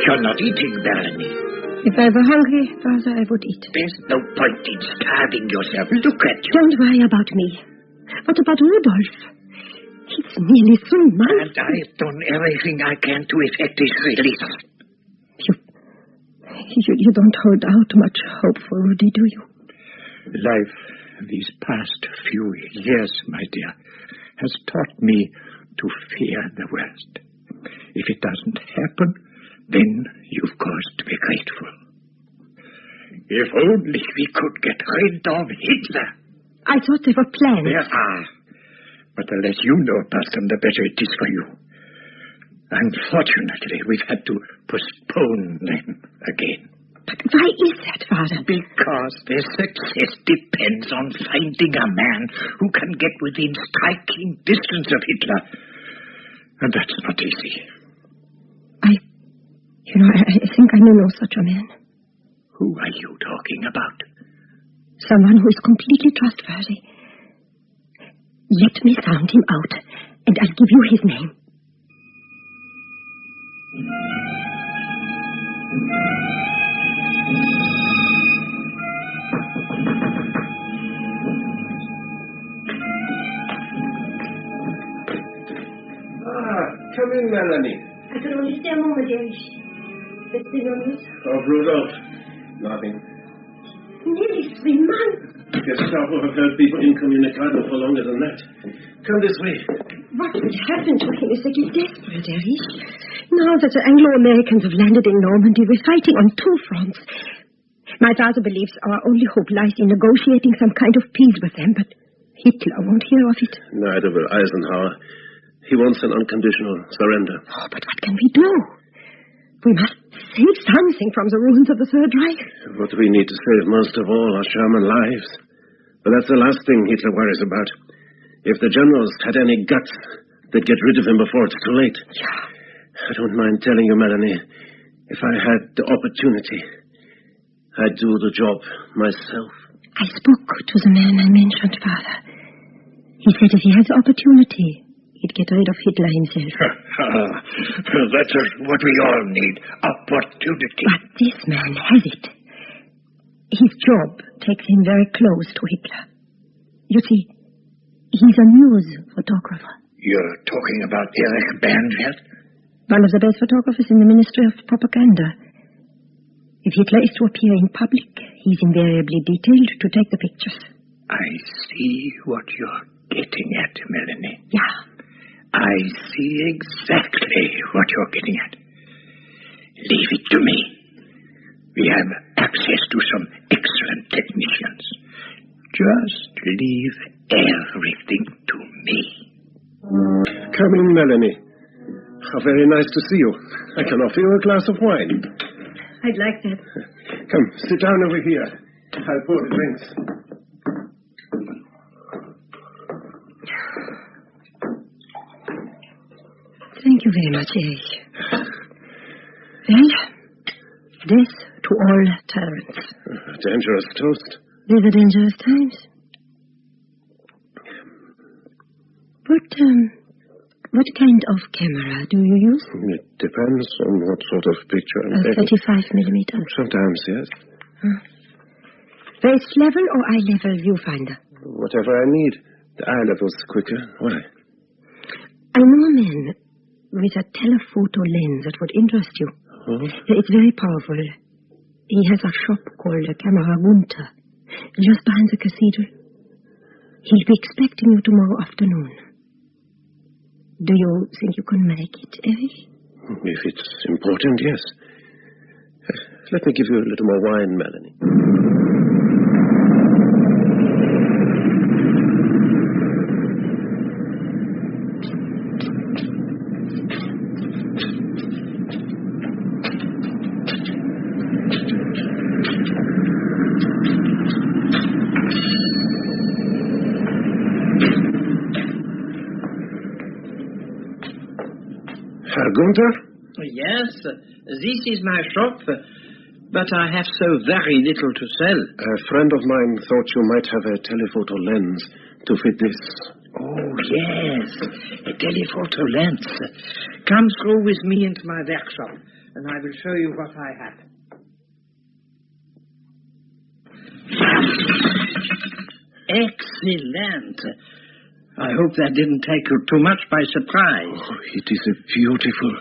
You're not eating, Melanie. If I were hungry, brother, I would eat. There's no point in starving yourself. Look at you. Don't worry about me. What about Rudolph? He's nearly 3 months. And I've done everything I can to effect his release. You don't hold out much hope for Rudy, do you? Life these past few years, my dear, has taught me to fear the worst. If it doesn't happen, then you've cause to be grateful. If only we could get rid of Hitler. I thought they were planned. There are. But the less you know about them, the better it is for you. Unfortunately, we've had to postpone them again. But why is that, Father? Because their success depends on finding a man who can get within striking distance of Hitler. And that's not easy. I think I may know such a man. Who are you talking about? Someone who is completely trustworthy. Let me sound him out, and I'll give you his name. Come in, Melanie. I could only stay a moment, Erich. There's still no news. Oh, Rudolph. Nothing. Nearly 3 months. Gestapo have held people incommunicado for longer than that. Come this way. What will happen to him is they get desperate, Erich. Now that the Anglo-Americans have landed in Normandy, we're fighting on 2 fronts. My father believes our only hope lies in negotiating some kind of peace with them, but Hitler won't hear of it. Neither will Eisenhower. He wants an unconditional surrender. Oh, but what can we do? We must save something from the ruins of the Third Reich. What we need to save most of all are German lives. But that's the last thing Hitler worries about. If the generals had any guts, they'd get rid of him before it's too late. Yeah. I don't mind telling you, Melanie, if I had the opportunity, I'd do the job myself. I spoke to the man I mentioned, Father. He said if he has the opportunity, he'd get rid of Hitler himself. That's what we all need, opportunity. But this man has it. His job takes him very close to Hitler. You see, he's a news photographer. You're talking about Erich Bernfeld? One of the best photographers in the Ministry of Propaganda. If Hitler is to appear in public, he's invariably detailed to take the pictures. I see what you're getting at, Melanie. Yeah. I see exactly what you're getting at. Leave it to me. We have access to some excellent technicians. Just leave everything to me. Come in, Melanie. How very nice to see you. I can offer you a glass of wine. I'd like that. Come, sit down over here. I'll pour the drinks. Thank you very much, Erich. Well, death to all tyrants. Dangerous toast. These are dangerous times. What kind of camera do you use? It depends on what sort of picture I'm A taking. 35 millimeter. Sometimes, yes. Base level or eye level viewfinder? Whatever I need. The eye level's quicker. Why? I know a man with a telephoto lens that would interest you. Huh? It's very powerful. He has a shop called Camera Gunther, just behind the cathedral. He'll be expecting you tomorrow afternoon. Do you think you can make it, Erich? If it's important, yes. Let me give you a little more wine, Melanie. Herr Gunther? Yes, this is my shop, but I have so very little to sell. A friend of mine thought you might have a telephoto lens to fit this. Oh, yes, a telephoto lens. Come through with me into my workshop, and I will show you what I have. Excellent. I hope that didn't take you too much by surprise. Oh, it is a beautiful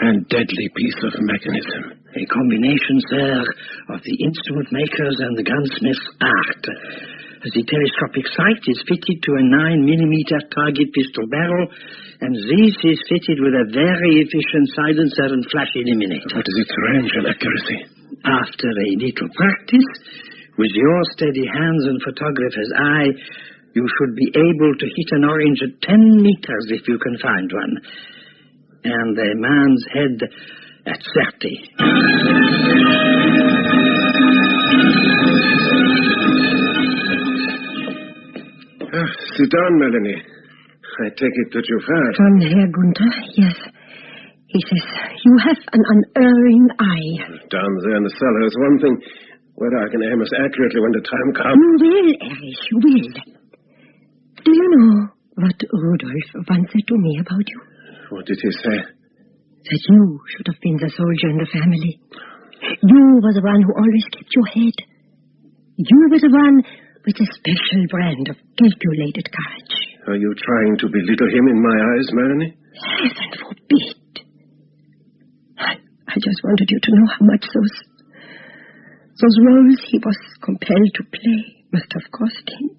and deadly piece of mechanism. A combination, sir, of the instrument maker's and the gunsmith's art. The telescopic sight is fitted to a 9mm target pistol barrel, and this is fitted with a very efficient silencer and flash eliminator. What is its range and accuracy? After a little practice, with your steady hands and photographer's eye, you should be able to hit an orange at 10 meters if you can find one. And a man's head at 30. Sit down, Melanie. I take it that you've heard. From Herr Gunther, yes. He says, you have an unerring eye. Down there in the cellar is one thing. Whether I can aim as accurately when the time comes. You will, Erich, you will. Do you know what Rudolf once said to me about you? What did he say? That you should have been the soldier in the family. You were the one who always kept your head. You were the one with a special brand of calculated courage. Are you trying to belittle him in my eyes, Melanie? Heaven forbid. I just wanted you to know how much those roles he was compelled to play must have cost him.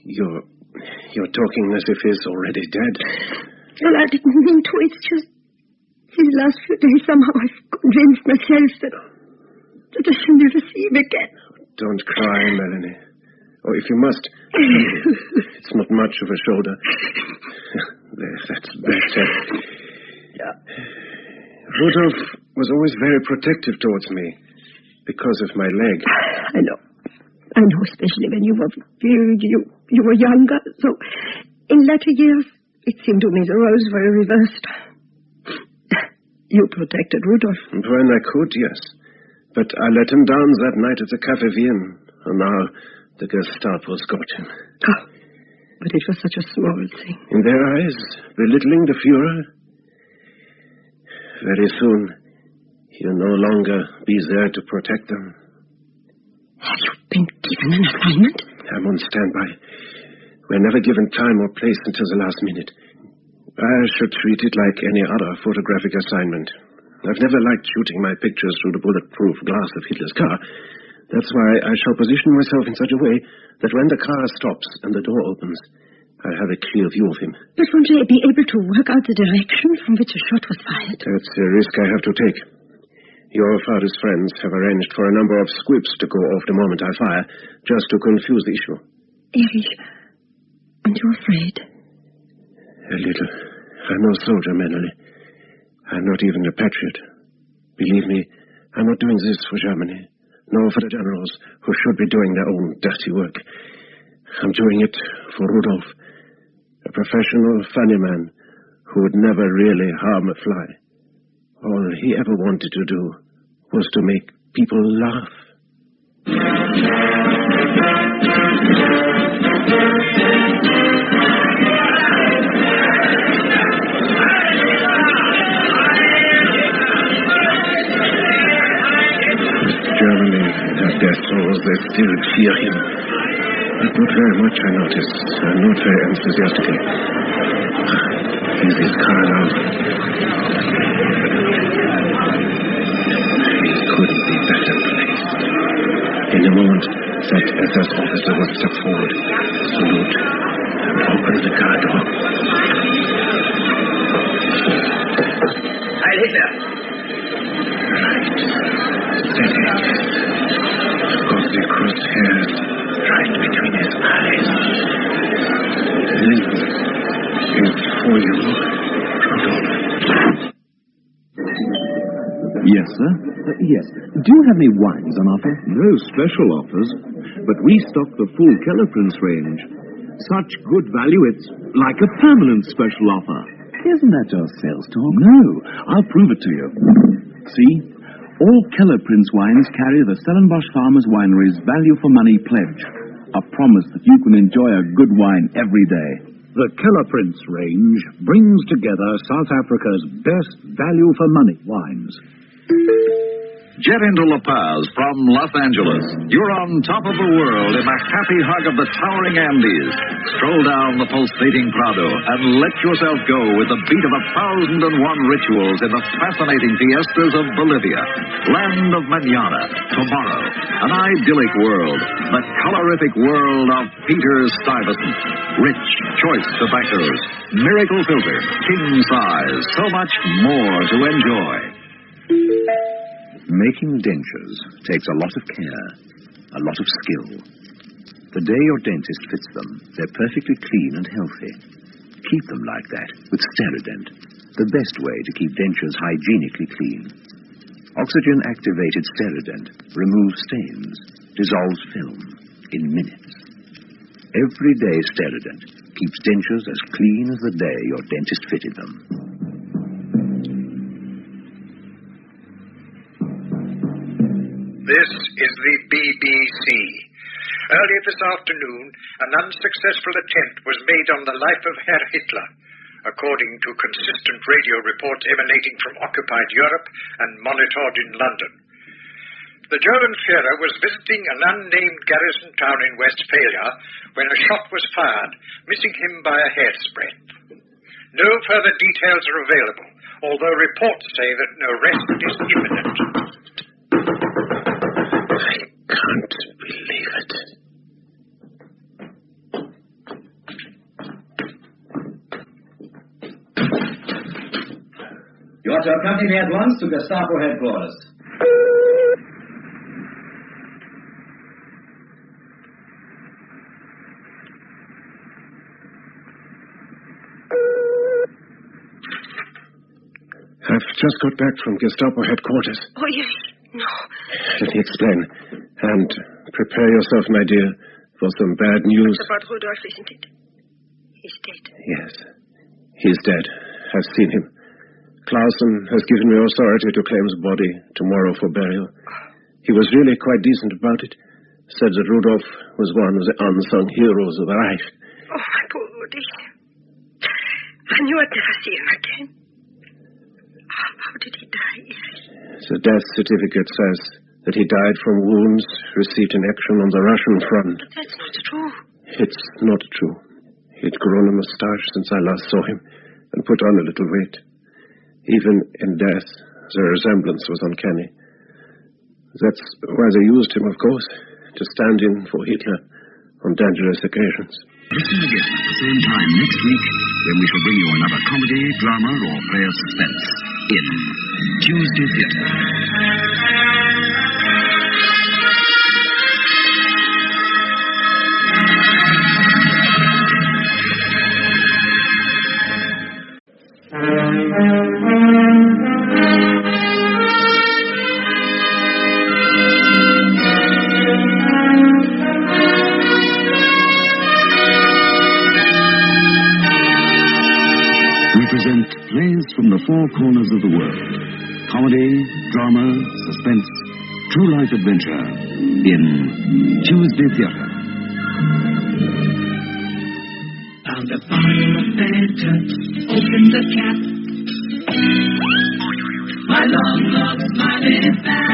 You're talking as if he's already dead. Well, I didn't mean to. It's just these last few days somehow I've convinced myself that I shall never see him again. Don't cry, Melanie. Or if you must, it's not much of a shoulder. There, that's better. Yeah. Rudolf was always very protective towards me because of my leg. I know, especially when you were younger. So, in latter years, it seemed to me the roles were reversed. You protected Rudolf. When I could, yes. But I let him down that night at the Café Wien, and now the Gestapo's got him. Oh, but it was such a small thing. In their eyes, belittling the Führer. Very soon, he'll no longer be there to protect them. Have you been given an assignment? I'm on standby. We're never given time or place until the last minute. I should treat it like any other photographic assignment. I've never liked shooting my pictures through the bulletproof glass of Hitler's car. That's why I shall position myself in such a way that when the car stops and the door opens, I have a clear view of him. But won't I be able to work out the direction from which a shot was fired? That's a risk I have to take. Your father's friends have arranged for a number of squibs to go off the moment I fire, just to confuse the issue. Erich, aren't you afraid? A little. I'm no soldier, Melanie. I'm not even a patriot. Believe me, I'm not doing this for Germany, nor for the generals who should be doing their own dirty work. I'm doing it for Rudolf, a professional funny man who would never really harm a fly. All he ever wanted to do was to make people laugh. Germany have their souls, they still fear him. But not very much, I notice. Not very enthusiastically. Here's his car now. He couldn't be better placed. In a moment, that SS officer will step forward, salute, and open the car door. Heil Hitler! Steady. Got the crosshairs right between his eyes. This is for you, Rudolph. Yes, sir? Yes. Do you have any wines on offer? No special offers, but we stock the full Keller Prince range. Such good value, it's like a permanent special offer. Isn't that your sales talk? No, I'll prove it to you. See? All Keller Prince wines carry the Stellenbosch Farmers Winery's value for money pledge. A promise that you can enjoy a good wine every day. The Keller Prince range brings together South Africa's best value for money wines. Jet into La Paz from Los Angeles. You're on top of the world in the happy hug of the towering Andes. Stroll down the pulsating Prado and let yourself go with the beat of 1,001 rituals in the fascinating fiestas of Bolivia. Land of Mañana, tomorrow. An idyllic world. The colorific world of Peter Stuyvesant. Rich, choice tobaccos. Miracle filter. King size. So much more to enjoy. Making dentures takes a lot of care, a lot of skill. The day your dentist fits them, they're perfectly clean and healthy. Keep them like that with Sterident, the best way to keep dentures hygienically clean. Oxygen-activated Sterident removes stains, dissolves film in minutes. everyday Sterident keeps dentures as clean as the day your dentist fitted them. This is the BBC. Earlier this afternoon, an unsuccessful attempt was made on the life of Herr Hitler, according to consistent radio reports emanating from occupied Europe and monitored in London. The German Führer was visiting an unnamed garrison town in Westphalia when a shot was fired, missing him by a hair's breadth. No further details are available, although reports say that an arrest is imminent. I can't believe it. You are to accompany me at once to Gestapo headquarters. I've just got back from Gestapo headquarters. Oh, yes. No. Let me explain. And prepare yourself, my dear, for some bad news. It's about Rudolf, isn't it? He's dead. Yes. He's dead. I've seen him. Clausen has given me authority to claim his body tomorrow for burial. He was really quite decent about it. Said that Rudolf was one of the unsung heroes of the Reich. Oh, my poor Rudy. I knew I'd never see him again. How did he die? The death certificate says that he died from wounds received in action on the Russian front. But that's not true. It's not true. He'd grown a moustache since I last saw him and put on a little weight. Even in death, the resemblance was uncanny. That's why they used him, of course, to stand in for Hitler on dangerous occasions. Listen again at the same time next week when we shall bring you another comedy, drama, or play of suspense in Tuesday Theatre. Plays from the four corners of the world. Comedy, drama, suspense, true life adventure in Tuesday Theatre. Found a bottle of Fanta, opened the cap. My long lost smiling back.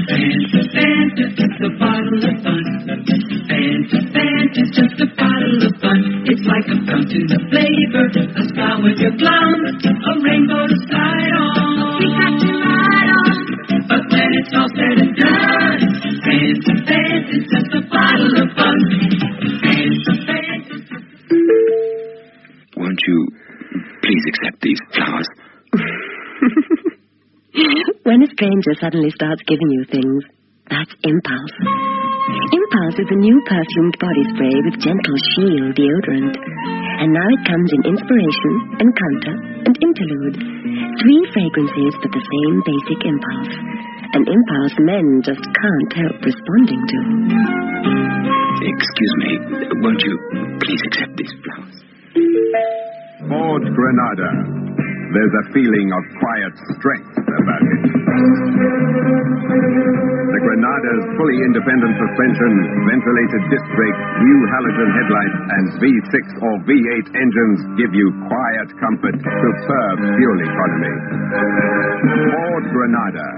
Fanta, Fanta, just a bottle of fun. Fanta, Fanta, just a bottle of fun. It's like a fountain of flavor, a star with your clown, a rainbow to slide on, a peacock to ride on. But when it's all said and done, Fanta, Fanta, just a bottle of fun. Fanta, Fanta. Won't you please accept these flowers? When a stranger suddenly starts giving you things, that's impulse. Impulse is a new perfumed body spray with gentle shield deodorant. And now it comes in inspiration, encounter, and interlude. 3 fragrances but the same basic impulse. An impulse men just can't help responding to. Excuse me, won't you please accept these flowers? Ford Granada. There's a feeling of quiet strength about it. The Granada's fully independent suspension, ventilated disc brakes, new halogen headlights, and V6 or V8 engines give you quiet comfort, superb fuel economy. Ford Granada.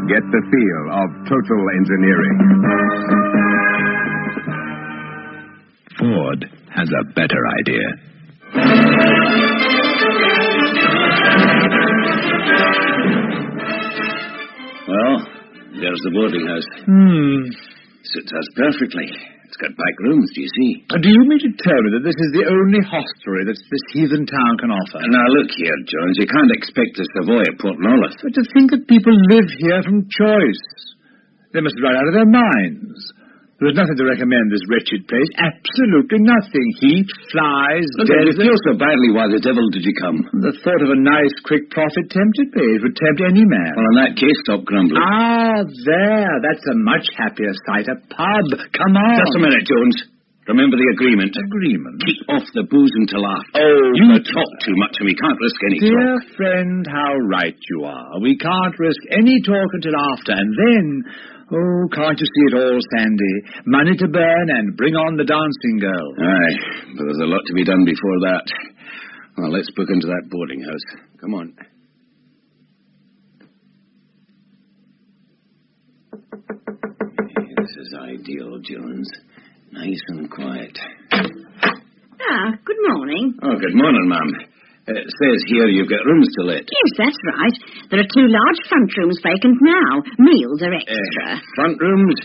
Get the feel of total engineering. Ford has a better idea. Well, there's the boarding house. Suits us perfectly. It's got back rooms, do you see? Do you mean to tell me that this is the only hostelry that this heathen town can offer? Now, look here, Jones. You can't expect a Savoy at Port Nolloth. But to think that people live here from choice. They must run out of their minds. There's nothing to recommend this wretched place. Absolutely nothing. Heat, flies, If you feel so badly, why the devil did you come? The thought of a nice, quick profit tempted me. It would tempt any man. Well, in that case, stop grumbling. Ah, there. That's a much happier sight. A pub. Come on. Just a minute, Jones. Remember the agreement. Agreement? Keep off the booze until after. Oh, you talk too much and we can't risk any dear talk. friend, how right you are. We can't risk any talk until after, and then... Oh, can't you see it all, Sandy? Money to burn and bring on the dancing girl. Aye, but there's a lot to be done before that. Well, let's book into that boarding house. Come on. This is ideal, Jones. Nice and quiet. Ah, good morning. Oh, good morning, ma'am. It says here you've got rooms to let. Yes, that's right. There are 2 large front rooms vacant now. Meals are extra. Front rooms?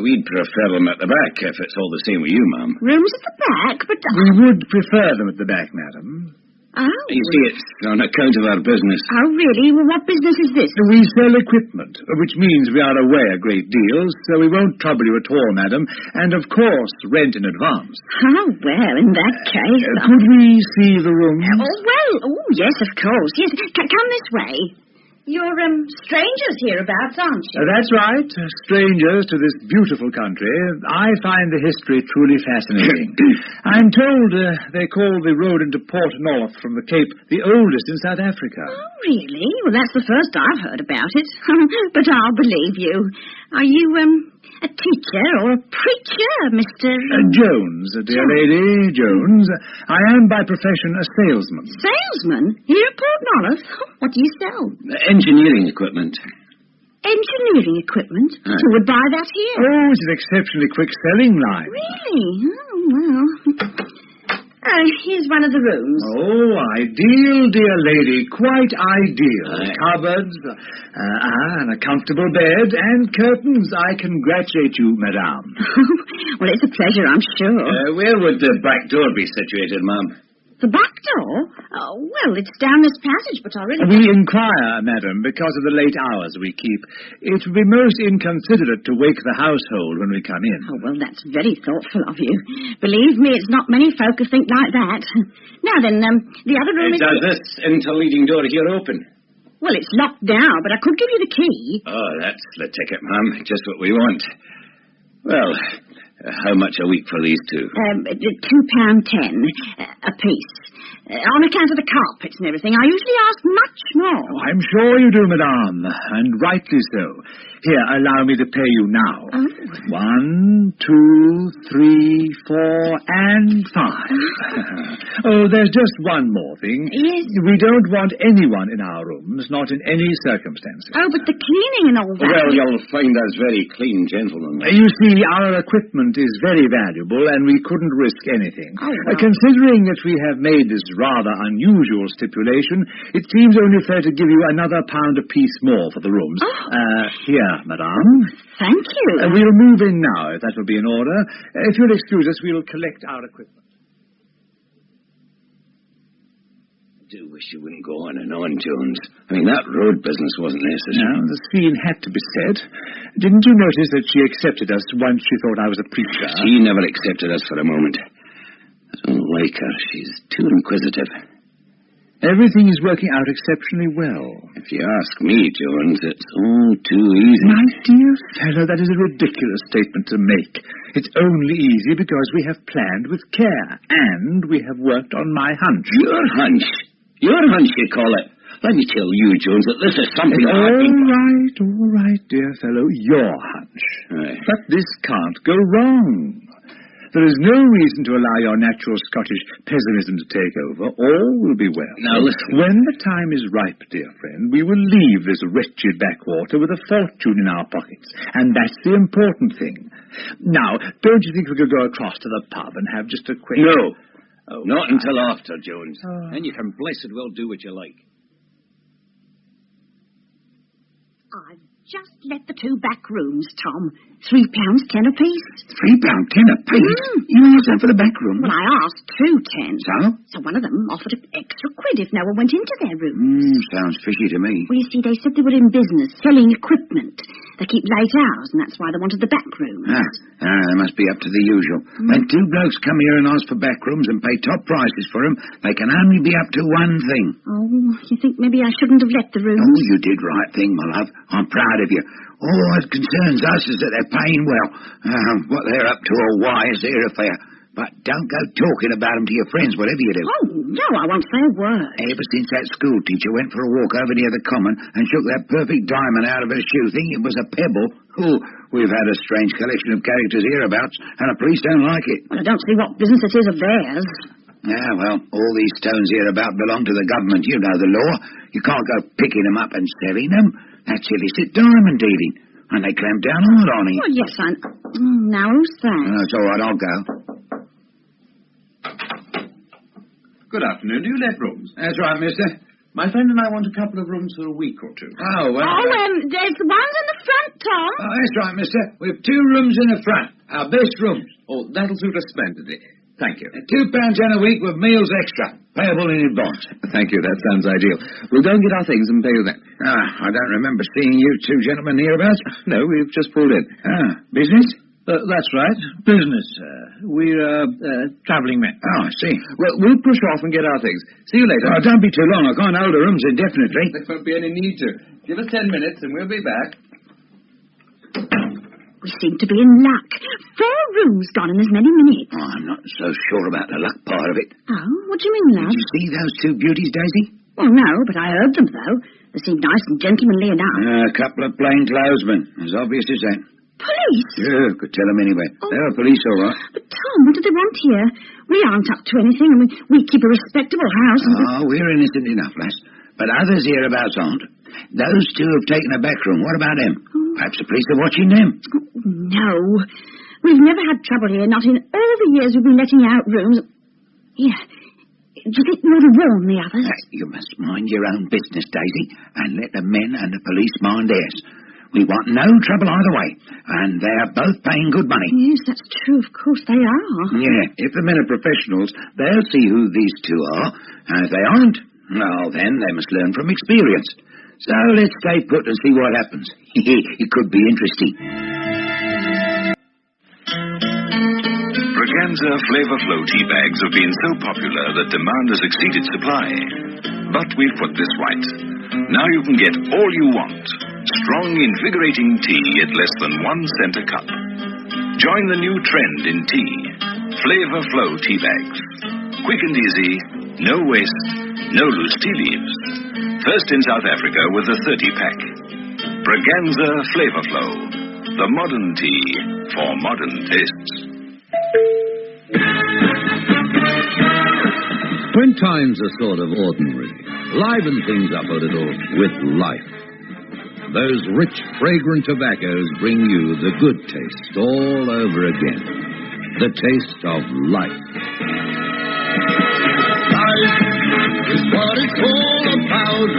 We'd prefer them at the back, if it's all the same with you, ma'am. Rooms at the back, but... We would prefer them at the back, madam. Oh. You see, it's on account of our business. Oh, really? Well, what business is this? We sell equipment, which means we are away a great deal, so we won't trouble you at all, madam. And, of course, rent in advance. Oh, well, in that case... Could we see the rooms? Oh, yes, of course. Yes, come this way. You're, strangers hereabouts, aren't you? That's right. Strangers to this beautiful country. I find the history truly fascinating. I'm told they call the road into Port North from the Cape the oldest in South Africa. Oh, really? Well, that's the first I've heard about it. But I'll believe you. Are you, a teacher or a preacher, Mr... Jones, dear lady, Jones. I am by profession a salesman. Salesman? Here at Port North? What do you sell? Engineering equipment. Engineering equipment? Aye. Who would buy that here? Oh, it's an exceptionally quick-selling line. Really? Oh, well... here's one of the rooms. Oh, ideal, dear lady. Quite ideal. Cupboards, and a comfortable bed, and curtains. I congratulate you, madame. Well, it's a pleasure, I'm sure. Where would the back door be situated, ma'am? The back door? Oh, well, it's down this passage, but I really... We inquire, madam, because of the late hours we keep. It would be most inconsiderate to wake the household when we come in. Oh, well, that's very thoughtful of you. Believe me, it's not many folk who think like that. Now then, the other room is... Does this interleading door here open? Well, it's locked now, but I could give you the key. Oh, that's the ticket, ma'am. Just what we want. Well... how much a week for these 2? £2.10 a piece. On account of the carpets and everything, I usually ask much more. Oh, I'm sure you do, madame, and rightly so. Here, allow me to pay you now. Oh. 1, 2, 3, 4, and 5. Oh, there's just one more thing. Yes? We don't want anyone in our rooms, not in any circumstances. Oh, but the cleaning and all that... Well, you'll find us very clean gentlemen. You see, our equipment is very valuable, and we couldn't risk anything. Oh, well. Considering that we have made this rather unusual stipulation, it seems only fair to give you another £1 apiece more for the rooms. Oh. Here, madame. Thank you. We'll move in now, if that will be in order. If you'll excuse us, we'll collect our equipment. I do wish you wouldn't go on and on, Jones. I mean, that road business wasn't necessary. No, the scene had to be said. Didn't you notice that she accepted us once she thought I was a preacher? She never accepted us for a moment. I don't like her. She's too inquisitive. Everything is working out exceptionally well. If you ask me, Jones, it's all too easy. My dear fellow, that is a ridiculous statement to make. It's only easy because we have planned with care, and we have worked on my hunch. Your hunch? Your hunch, you call it? Let me tell you, Jones, that this is something All right, dear fellow, your hunch. Right. But this can't go wrong. There is no reason to allow your natural Scottish pessimism to take over. All will be well. Now, listen. When the time is ripe, dear friend, we will leave this wretched backwater with a fortune in our pockets. And that's the important thing. Now, don't you think we could go across to the pub and have just a quick... No. Oh, not until after, Jones. Then you can blessed well do what you like. I've just let the 2 back rooms, Tom. £3.10 apiece. £3.10 apiece? You asked that for the back room? Well, I asked 2.10. So? So one of them offered an extra £1 if no one went into their room. Sounds fishy to me. Well, you see, they said they were in business, selling equipment. They keep late hours, and that's why they wanted the back rooms. They must be up to the usual. When 2 blokes come here and ask for back rooms and pay top prices for them, they can only be up to one thing. Oh, you think maybe I shouldn't have let the rooms? Oh, you did right thing, my love. I'm proud of you. All that concerns us is that they're paying well. What they're up to or why is their affair. But don't go talking about them to your friends, whatever you do. Oh, no, I won't say a word. Ever since that school teacher went for a walk over near the common and shook that perfect diamond out of her shoe, thinking it was a pebble, we've had a strange collection of characters hereabouts, and the police don't like it. Well, I don't see what business it is of theirs. Yeah, well, all these stones hereabout belong to the government. You know the law. You can't go picking them up and selling them. That's illicit diamond dealing. And they clamp down hard on it. Oh, yes, I... Now, who's that? That's all right, I'll go. Good afternoon. Do you let rooms? That's right, mister. My friend and I want a couple of rooms for a week or two. Oh, well... there's the ones in the front, Tom. Oh, that's right, mister. We've 2 rooms in the front. Our best rooms. Oh, that'll suit us splendidly. Thank you. £2 a week with meals extra. Payable in advance. Thank you. That sounds ideal. We'll go and get our things and pay you then. I don't remember seeing you 2 gentlemen hereabouts. No, we've just pulled in. Business? That's right. Business. We're travelling men. Oh, I see. Well, we'll push off and get our things. See you later. Oh, don't be too long. I can't hold the rooms indefinitely. There won't be any need to. Give us 10 minutes and we'll be back. We seem to be in luck. 4 rooms gone in as many minutes. Oh, I'm not so sure about the luck part of it. Oh, what do you mean, love? Did you see those 2 beauties, Daisy? Well, no, but I heard them, though. They seemed nice and gentlemanly enough. A couple of plainclothesmen. As obvious as that. Police? Yeah, could tell them anyway. They were police, all right. But, Tom, what do they want here? We aren't up to anything, and we keep a respectable house. And we're innocent enough, lass. But others hereabouts aren't. Those 2 have taken a back room. What about them? Perhaps the police are watching them. No. We've never had trouble here, not in all the years we've been letting out rooms. Here. Do you think we ought to warn the others? You must mind your own business, Daisy, and let the men and the police mind theirs. We want no trouble either way, and they're both paying good money. Yes, that's true. Of course they are. Yeah, if the men are professionals, they'll see who these 2 are, and if they aren't, well, then they must learn from experience. So let's stay put and see what happens. It could be interesting. Braganza Flavor Flow tea bags have been so popular that demand has exceeded supply. But we've put this right. Now you can get all you want. Strong, invigorating tea at less than 1 cent a cup. Join the new trend in tea. Flavor Flow tea bags. Quick and easy, no waste, no loose tea leaves. First in South Africa with a 30-pack. Braganza Flavor Flow. The modern tea for modern tastes. When times are sort of ordinary, liven things up a little with life. Those rich, fragrant tobaccos bring you the good taste all over again. The taste of life. Life is what it's all about.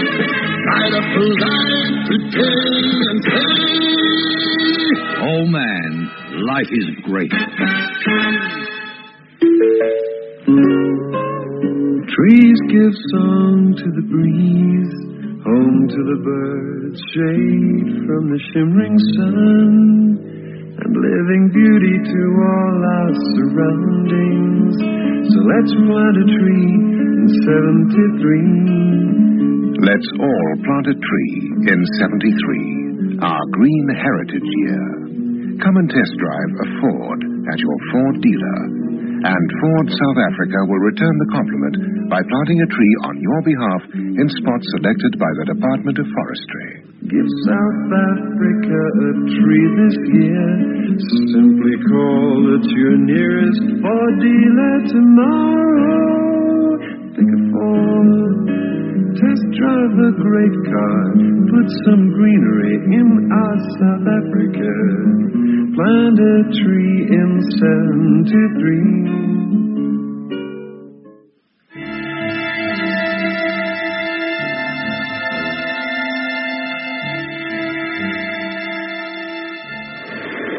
Try to pull life today and say. Oh, man, life is great. Trees give song to the breeze, home to the birds, shade from the shimmering sun, and living beauty to all our surroundings. So let's plant a tree in 73. Let's all plant a tree in 73, our Green Heritage Year. Come and test drive a Ford at your Ford dealer. And Ford South Africa will return the compliment by planting a tree on your behalf in spots selected by the Department of Forestry. Give South Africa a tree this year. Simply call at your nearest Ford dealer tomorrow. Pick a Ford, test drive a great car, put some greenery in our South Africa. Plant a tree in 73.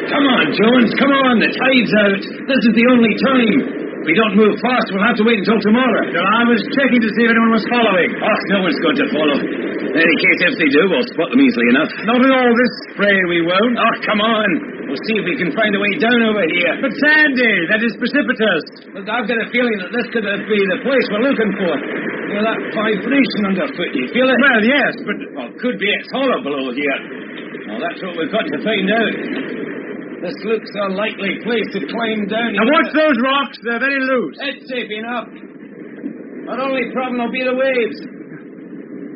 Come on, Jones, come on, the tide's out. This is the only time. If we don't move fast, we'll have to wait until tomorrow. Well, I was checking to see if anyone was following. Oh, no one's going to follow. In any case, if they do, we'll spot them easily enough. Not in all this spray, we won't. Oh, come on. We'll see if we can find a way down over here. But Sandy, that is precipitous. But I've got a feeling that this could be the place we're looking for. You know, that vibration underfoot, you feel it? Well, yes, but... Well, could be. It's hollow below here. Well, that's what we've got to find out. This looks a likely place to climb down. Now, watch those rocks. They're very loose. It's safe enough. Our only problem will be the waves.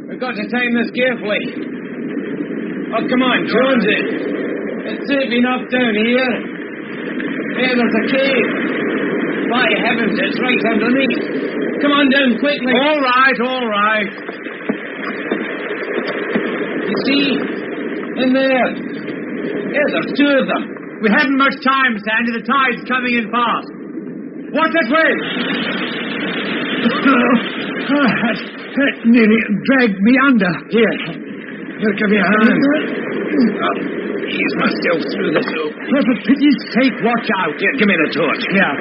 We've got to time this carefully. Oh, come on, Jonesy. It's safe enough down here. There, there's a cave. By heavens, it's right underneath. Come on down quickly. All right, all right. You see? In there. Yeah, there's two of them. We haven't much time, Sandy. The tide's coming in fast. Watch that way. That nearly dragged me under. Here. Give me a hand. I'll ease myself through this rope. For pity's sake, watch out. Here, give me the torch. Yeah.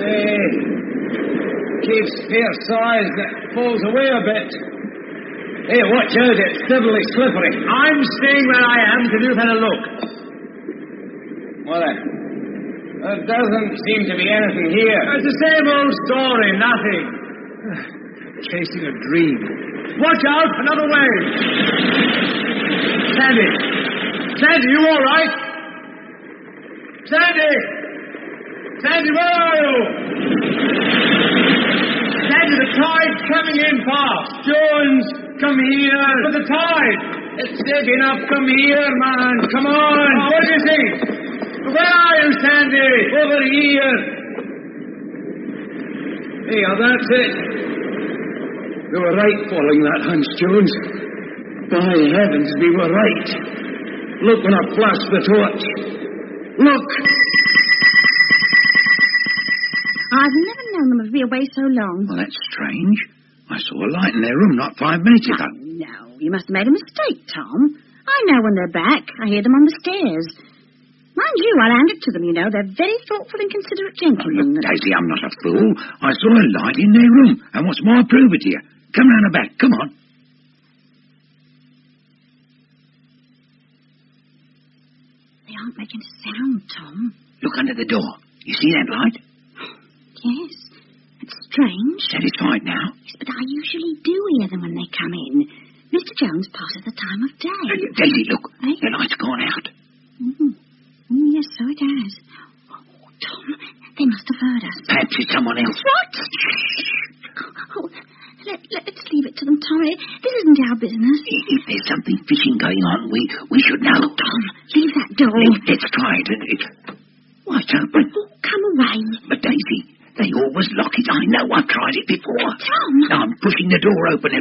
Hey. Cave's fair size. That falls away a bit. Hey, watch out. It's doubly slippery. I'm staying where I am till you've had a look. Well, there doesn't seem to be anything here. It's the same old story. Nothing. Chasing a dream. Watch out. Another wave. Sandy. Sandy, you all right? Sandy! Sandy, where are you? Sandy, the tide's coming in fast. Jones, come here. For the tide. It's safe enough. Come here, man. Come on. Oh, what do you think? Where are you, Sandy? Over here. Here, that's it. We were right following that hunch, Jones. By heavens, we were right. Look when I flashed the torch. Look! I've never known them to be away so long. Well, that's strange. I saw a light in their room not 5 minutes ago. No, you must have made a mistake, Tom. I know when they're back. I hear them on the stairs. Mind you, I'll hand it to them, you know. They're very thoughtful and considerate gentlemen. Look, Daisy, I'm not a fool. I saw a light in their room. And what's more, I'll prove it to you. Come round the back. Come on. They aren't making a sound, Tom. Look under the door. You see that light? Yes. It's strange. Satisfied now? Yes, but I usually do hear them when they come in. Mr. Jones passes the time of day. Daisy, look. Eh? The light's gone out. Yes, so it has. Oh, Tom, they must have heard us. Perhaps it's someone else. What? Oh, let's leave it to them, Tommy. This isn't our business. If there's something fishy going on, we should know. Oh, Tom, leave that door. Let's try it. Why, it's open. Oh, come away. But, Daisy, they always lock it. I know. I've tried it before. Tom. Now I'm pushing the door open.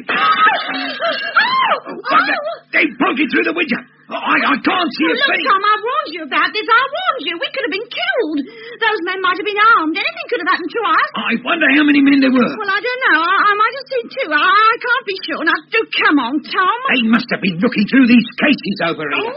They bolted through the window. I can't see a thing. Look, Tom, I warned you about this. I warned you. We could have been killed. Those men might have been armed. Anything could have happened to us. I wonder how many men there were. Well, I don't know. I might have seen two. I can't be sure. Now, do come on, Tom. They must have been looking through these cases over here.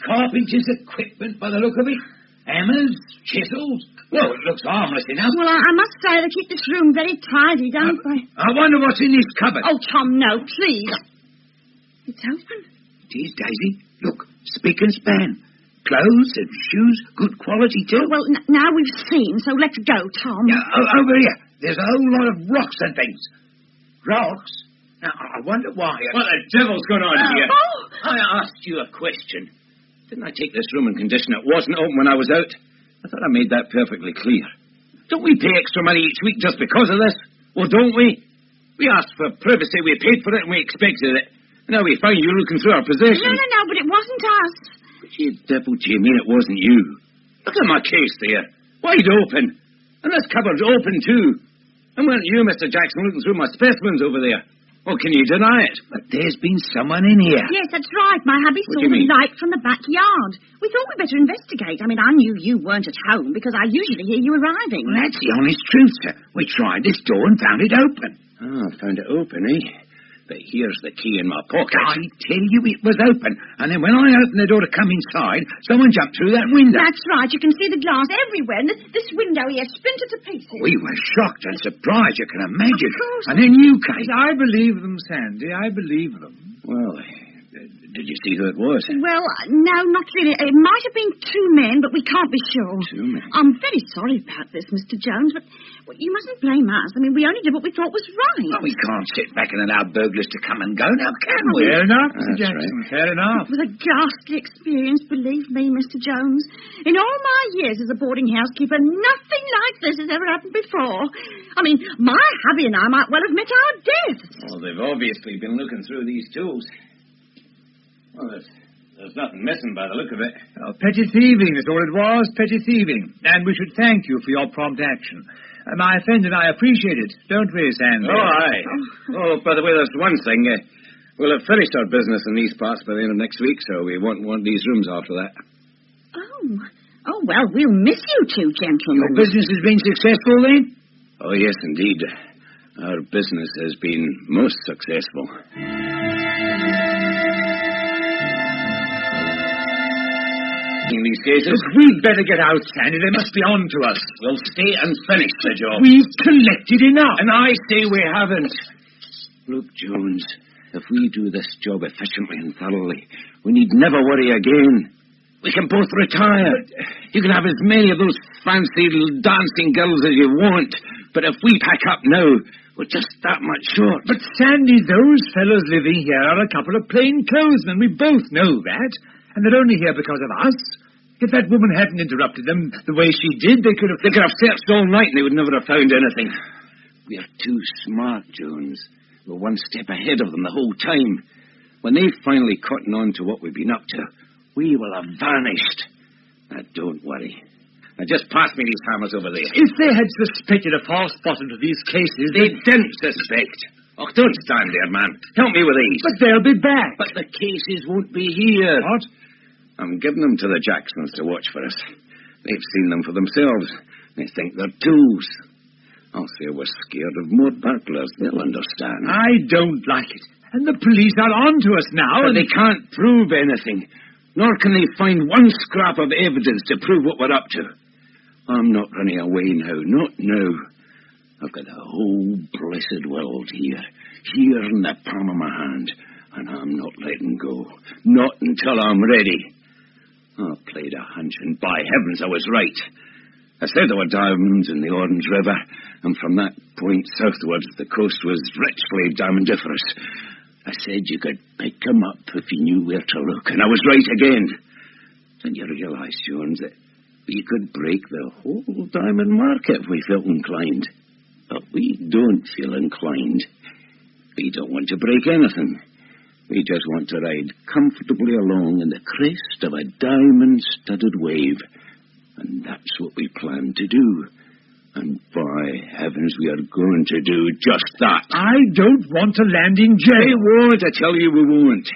Carpenter's equipment, by the look of it. Hammers, chisels. Well, it looks harmless enough. Well, I must say they keep this room very tidy, don't they? I wonder what's in this cupboard. Oh, Tom, no, please. It's open. It is, Daisy. Look, spick and span. Clothes and shoes, good quality, too. Well, now we've seen, so let's go, Tom. Over here. There's a whole lot of rocks and things. Rocks? Now, I wonder why. What the devil's going on here? Oh! I asked you a question. Didn't I take this room in condition it wasn't open when I was out? I thought I made that perfectly clear. Don't we pay extra money each week just because of this? Well, don't we? We asked for privacy, we paid for it, and we expected it. Now we find you looking through our possessions. No, but it wasn't us. But you devil, do you mean it wasn't you? Look at my case there. Wide open. And this cupboard's open, too. And weren't you, Mr. Jackson, looking through my specimens over there? Well, can you deny it? But there's been someone in here. Yes, that's right. My hubby saw the light from the backyard. We thought we'd better investigate. I mean, I knew you weren't at home because I usually hear you arriving. Well, that's the honest truth, sir. We tried this door and found it open. Oh, found it open, eh? But here's the key in my pocket. I tell you, it was open. And then when I opened the door to come inside, someone jumped through that window. That's right. You can see the glass everywhere. And this window here splintered to pieces. We were shocked and surprised, you can imagine. Of course. And then you came. I believe them, Sandy. I believe them. Well, Did you see who it was? Well, no, not really. It might have been two men, but we can't be sure. Two men? I'm very sorry about this, Mr. Jones, but you mustn't blame us. I mean, we only did what we thought was right. Well, we can't sit back and allow burglars to come and go now, can we? Fair enough, Mr. That's Jackson. right. Fair enough. It was a ghastly experience, believe me, Mr. Jones. In all my years as a boarding housekeeper, nothing like this has ever happened before. I mean, my hubby and I might well have met our deaths. Well, they've obviously been looking through these tools. Well, there's nothing missing by the look of it. Well, petty thieving is all it was, petty thieving. And we should thank you for your prompt action. My friend and I appreciate it, don't we, Sandy? Oh, aye. Oh, by the way, there's one thing. We'll have finished our business in these parts by the end of next week, so we won't want these rooms after that. Oh, well, we'll miss you two gentlemen. Your business has been successful, then? Oh, yes, indeed. Our business has been most successful. In these cases, look, we'd better get out, Sandy. They must be on to us. We'll stay and finish the job. We've collected enough. And I say we haven't. Look, Jones, if we do this job efficiently and thoroughly, we need never worry again. We can both retire. You can have as many of those fancy little dancing girls as you want, but if we pack up now, we're just that much short. But, Sandy, those fellows living here are a couple of plain clothesmen. We both know that. And they're only here because of us. If that woman hadn't interrupted them the way she did, they could have searched all night and they would never have found anything. We're too smart, Jones. We're one step ahead of them the whole time. When they've finally cottoned on to what we've been up to, we will have vanished. Now, don't worry. Now, just pass me these hammers over there. If they had suspected a false bottom to these cases... They didn't suspect. Oh, don't stand there, man. Help me with these. But they'll be back. But the cases won't be here. What? I'm giving them to the Jacksons to watch for us. They've seen them for themselves. They think they're tools. I'll say we're scared of more burglars. They'll understand. I don't like it. And the police are on to us now. But they can't prove anything. Nor can they find one scrap of evidence to prove what we're up to. I'm not running away now. Not now. I've got the whole blessed world here in the palm of my hand, and I'm not letting go. Not until I'm ready. I played a hunch, and by heavens, I was right. I said there were diamonds in the Orange River, and from that point southwards, the coast was richly diamondiferous. I said you could pick 'em up if you knew where to look, and I was right again. Don't you realise, Jones, that we could break the whole diamond market if we felt inclined? But we don't feel inclined. We don't want to break anything. We just want to ride comfortably along in the crest of a diamond-studded wave. And that's what we plan to do. And by heavens, we are going to do just that. I don't want to land in jail. We won't, I tell you we won't.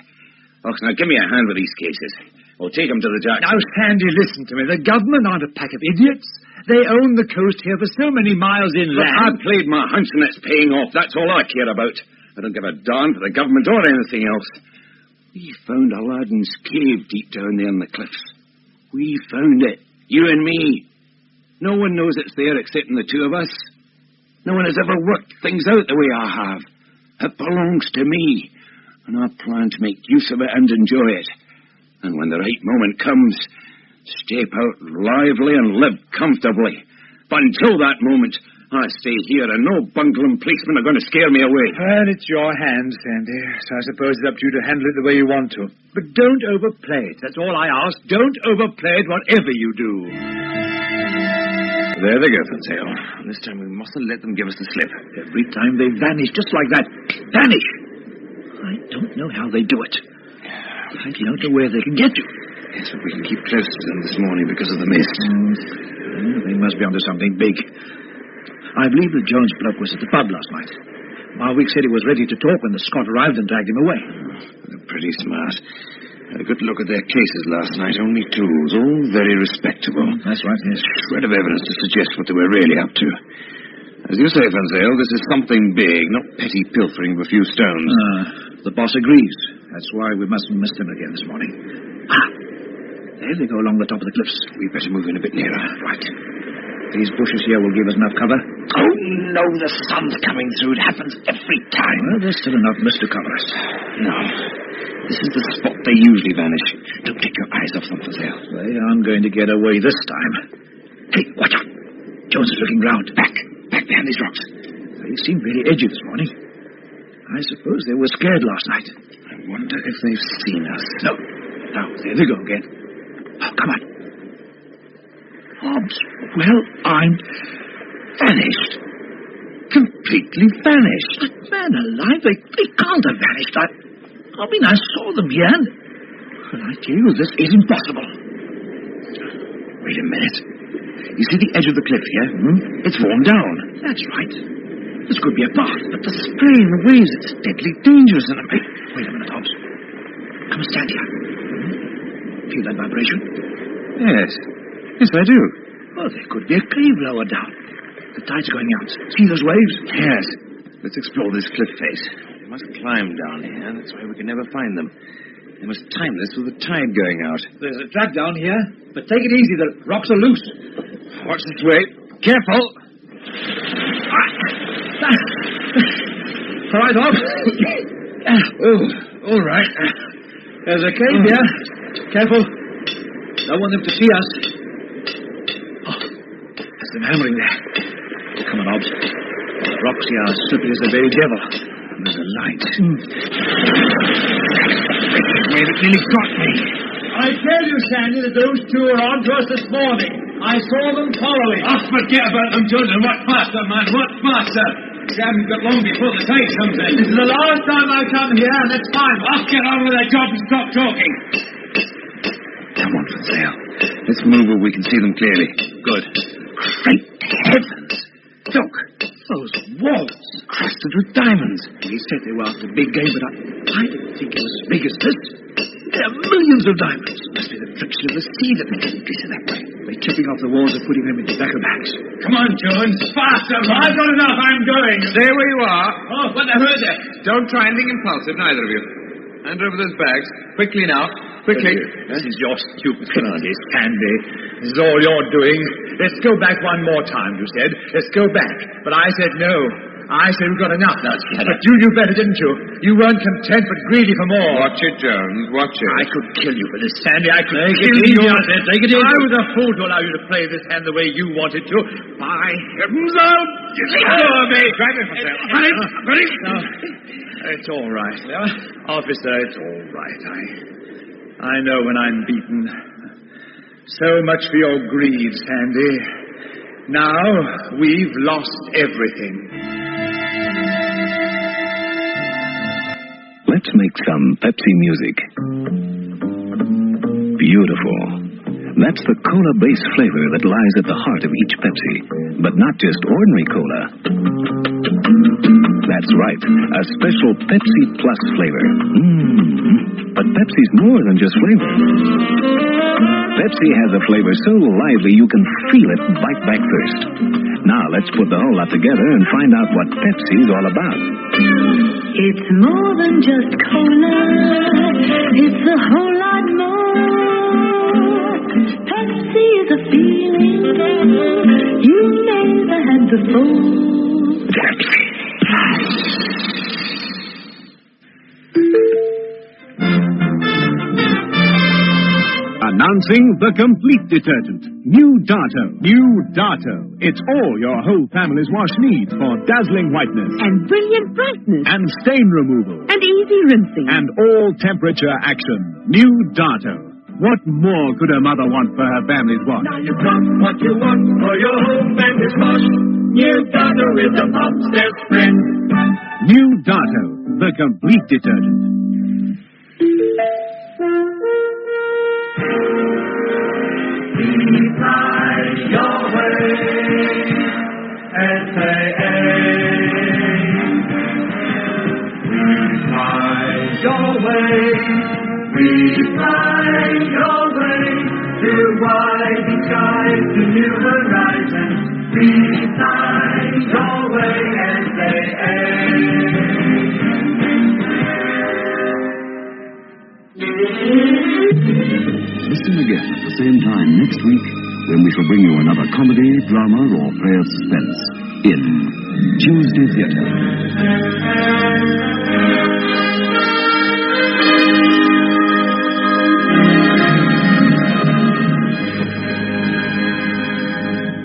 Oh, now give me a hand with these cases. We'll take them to the Jacksons. Now, Sandy, listen to me. The government aren't a pack of idiots. They own the coast here for so many miles inland. Look, I've played my hunch and it's paying off. That's all I care about. I don't give a darn for the government or anything else. We found Aladdin's cave deep down there in the cliffs. We found it. You and me. No one knows it's there excepting the two of us. No one has ever worked things out the way I have. It belongs to me. And I plan to make use of it and enjoy it. And when the right moment comes, step out lively and live comfortably. But until that moment, I stay here and no bungling policemen are going to scare me away. Well, it's your hand, Sandy, so I suppose it's up to you to handle it the way you want to. But don't overplay it. That's all I ask. Don't overplay it, whatever you do. There they go, Fantail. This time we mustn't let them give us the slip. Every time they vanish, just like that. Vanish! I don't know how they do it. I don't know where they can get to. Yes, but we can keep close to them this morning because of the mist. They must be onto something big. I believe the Jones bloke was at the pub last night. Marwick said he was ready to talk when the Scot arrived and dragged him away. They're pretty smart. Had a good look at their cases last night. Only tools, all very respectable. That's right, yes. Shred of evidence to suggest what they were really up to. As you say, Fantail, this is something big, not petty pilfering of a few stones. The boss agrees. That's why we mustn't miss them again this morning. There they go along the top of the cliffs. We'd better move in a bit nearer. Right. These bushes here will give us enough cover. Oh, no, the sun's coming through. It happens every time. Well, there's still enough mist to cover us. No. This is the spot They usually vanish. Don't take your eyes off them, Fazale. They aren't going to get away this time. Hey, watch out. Jones is looking round. Back behind these rocks. They seem really edgy this morning. I suppose they were scared last night. I wonder if they've seen us. No, there they go again. Oh, come on. Hobbs, well, I'm vanished. Completely vanished. But man alive, they can't have vanished. I mean, I saw them here. Well, I tell you, this is impossible. Wait a minute. You see the edge of the cliff here? It's worn down. That's right. This could be a path, but the spray and the waves, it's deadly dangerous. And wait a minute, Hobbs. Come and stand here. Feel that vibration? Yes, I do. Oh, there could be a cave lower down. The tide's going out. See those waves? Yes. Let's explore this cliff face. We must climb down here. That's why we can never find them. They must time this with the tide going out. There's a track down here, but take it easy. The rocks are loose. Watch this way. Careful. All right, Hobbs. All right. There's a cave here. Careful. Don't want them to see us. There's them hammering there. Come on, Hobbs. The rocks here are slippery as the very devil. And there's a light. It nearly got me. I tell you, Sandy, that those two are on to us this morning. I saw them thoroughly. Oh, forget about them, Jordan. What faster, man? What faster? We haven't got long before the tide comes in. This is the last time I come here, and it's fine. I'll get on with the job and stop talking. Come on, Fazale. Let's move where we can see them clearly. Good. Great heavens! Look, those walls crusted with diamonds. He said they were after big game, but I didn't think it was as big as this. There are millions of diamonds. Must be the friction of the sea that makes them glitter that way. They're chipping off the walls and putting them in tobacco bags. Come on, Jones. Faster, man. I've got enough. I'm going. Stay where you are. Oh, what the hell is that? Don't try anything impulsive, neither of you. Hand over those bags. Quickly now. Quickly. This is your stupid penalty, Sandy. This is all you're doing. Let's go back one more time, you said. Let's go back. But I said no. I said we've got enough. But you knew better, didn't you? You weren't content but greedy for more. Watch it, Jones. Watch it. I could kill you for this, Sandy. I could kill you. Take it easy. I was a fool to allow you to play this hand the way you wanted to. By heavens, I'll... Oh, me. Drive it, Ready? No. It's all right. Officer, it's all right. I know when I'm beaten. So much for your greed, Sandy. Now we've lost everything. Let's make some Pepsi music. Beautiful. That's the cola-based flavor that lies at the heart of each Pepsi. But not just ordinary cola. That's right, a special Pepsi Plus flavor. But Pepsi's more than just flavor. Pepsi has a flavor so lively you can feel it bite back first. Now let's put the whole lot together and find out what Pepsi's all about. It's more than just cola. It's a whole lot more. Pepsi is a feeling you never had before. Pepsi. Announcing the complete detergent. New Darto. New Darto. It's all your whole family's wash needs for dazzling whiteness. And brilliant brightness. And stain removal. And easy rinsing. And all temperature action. New Darto. What more could a mother want for her family's wash? Now you've got what you want for your whole family's wash. New Darto is a mom's best friend. New Darto. The complete detergent. Fly your way and say A. We fly your way. We fly your way to wide skies, to new horizons. We fly your way and say Listen again at the same time next week when we shall bring you another comedy, drama, or play of suspense in Tuesday Theatre.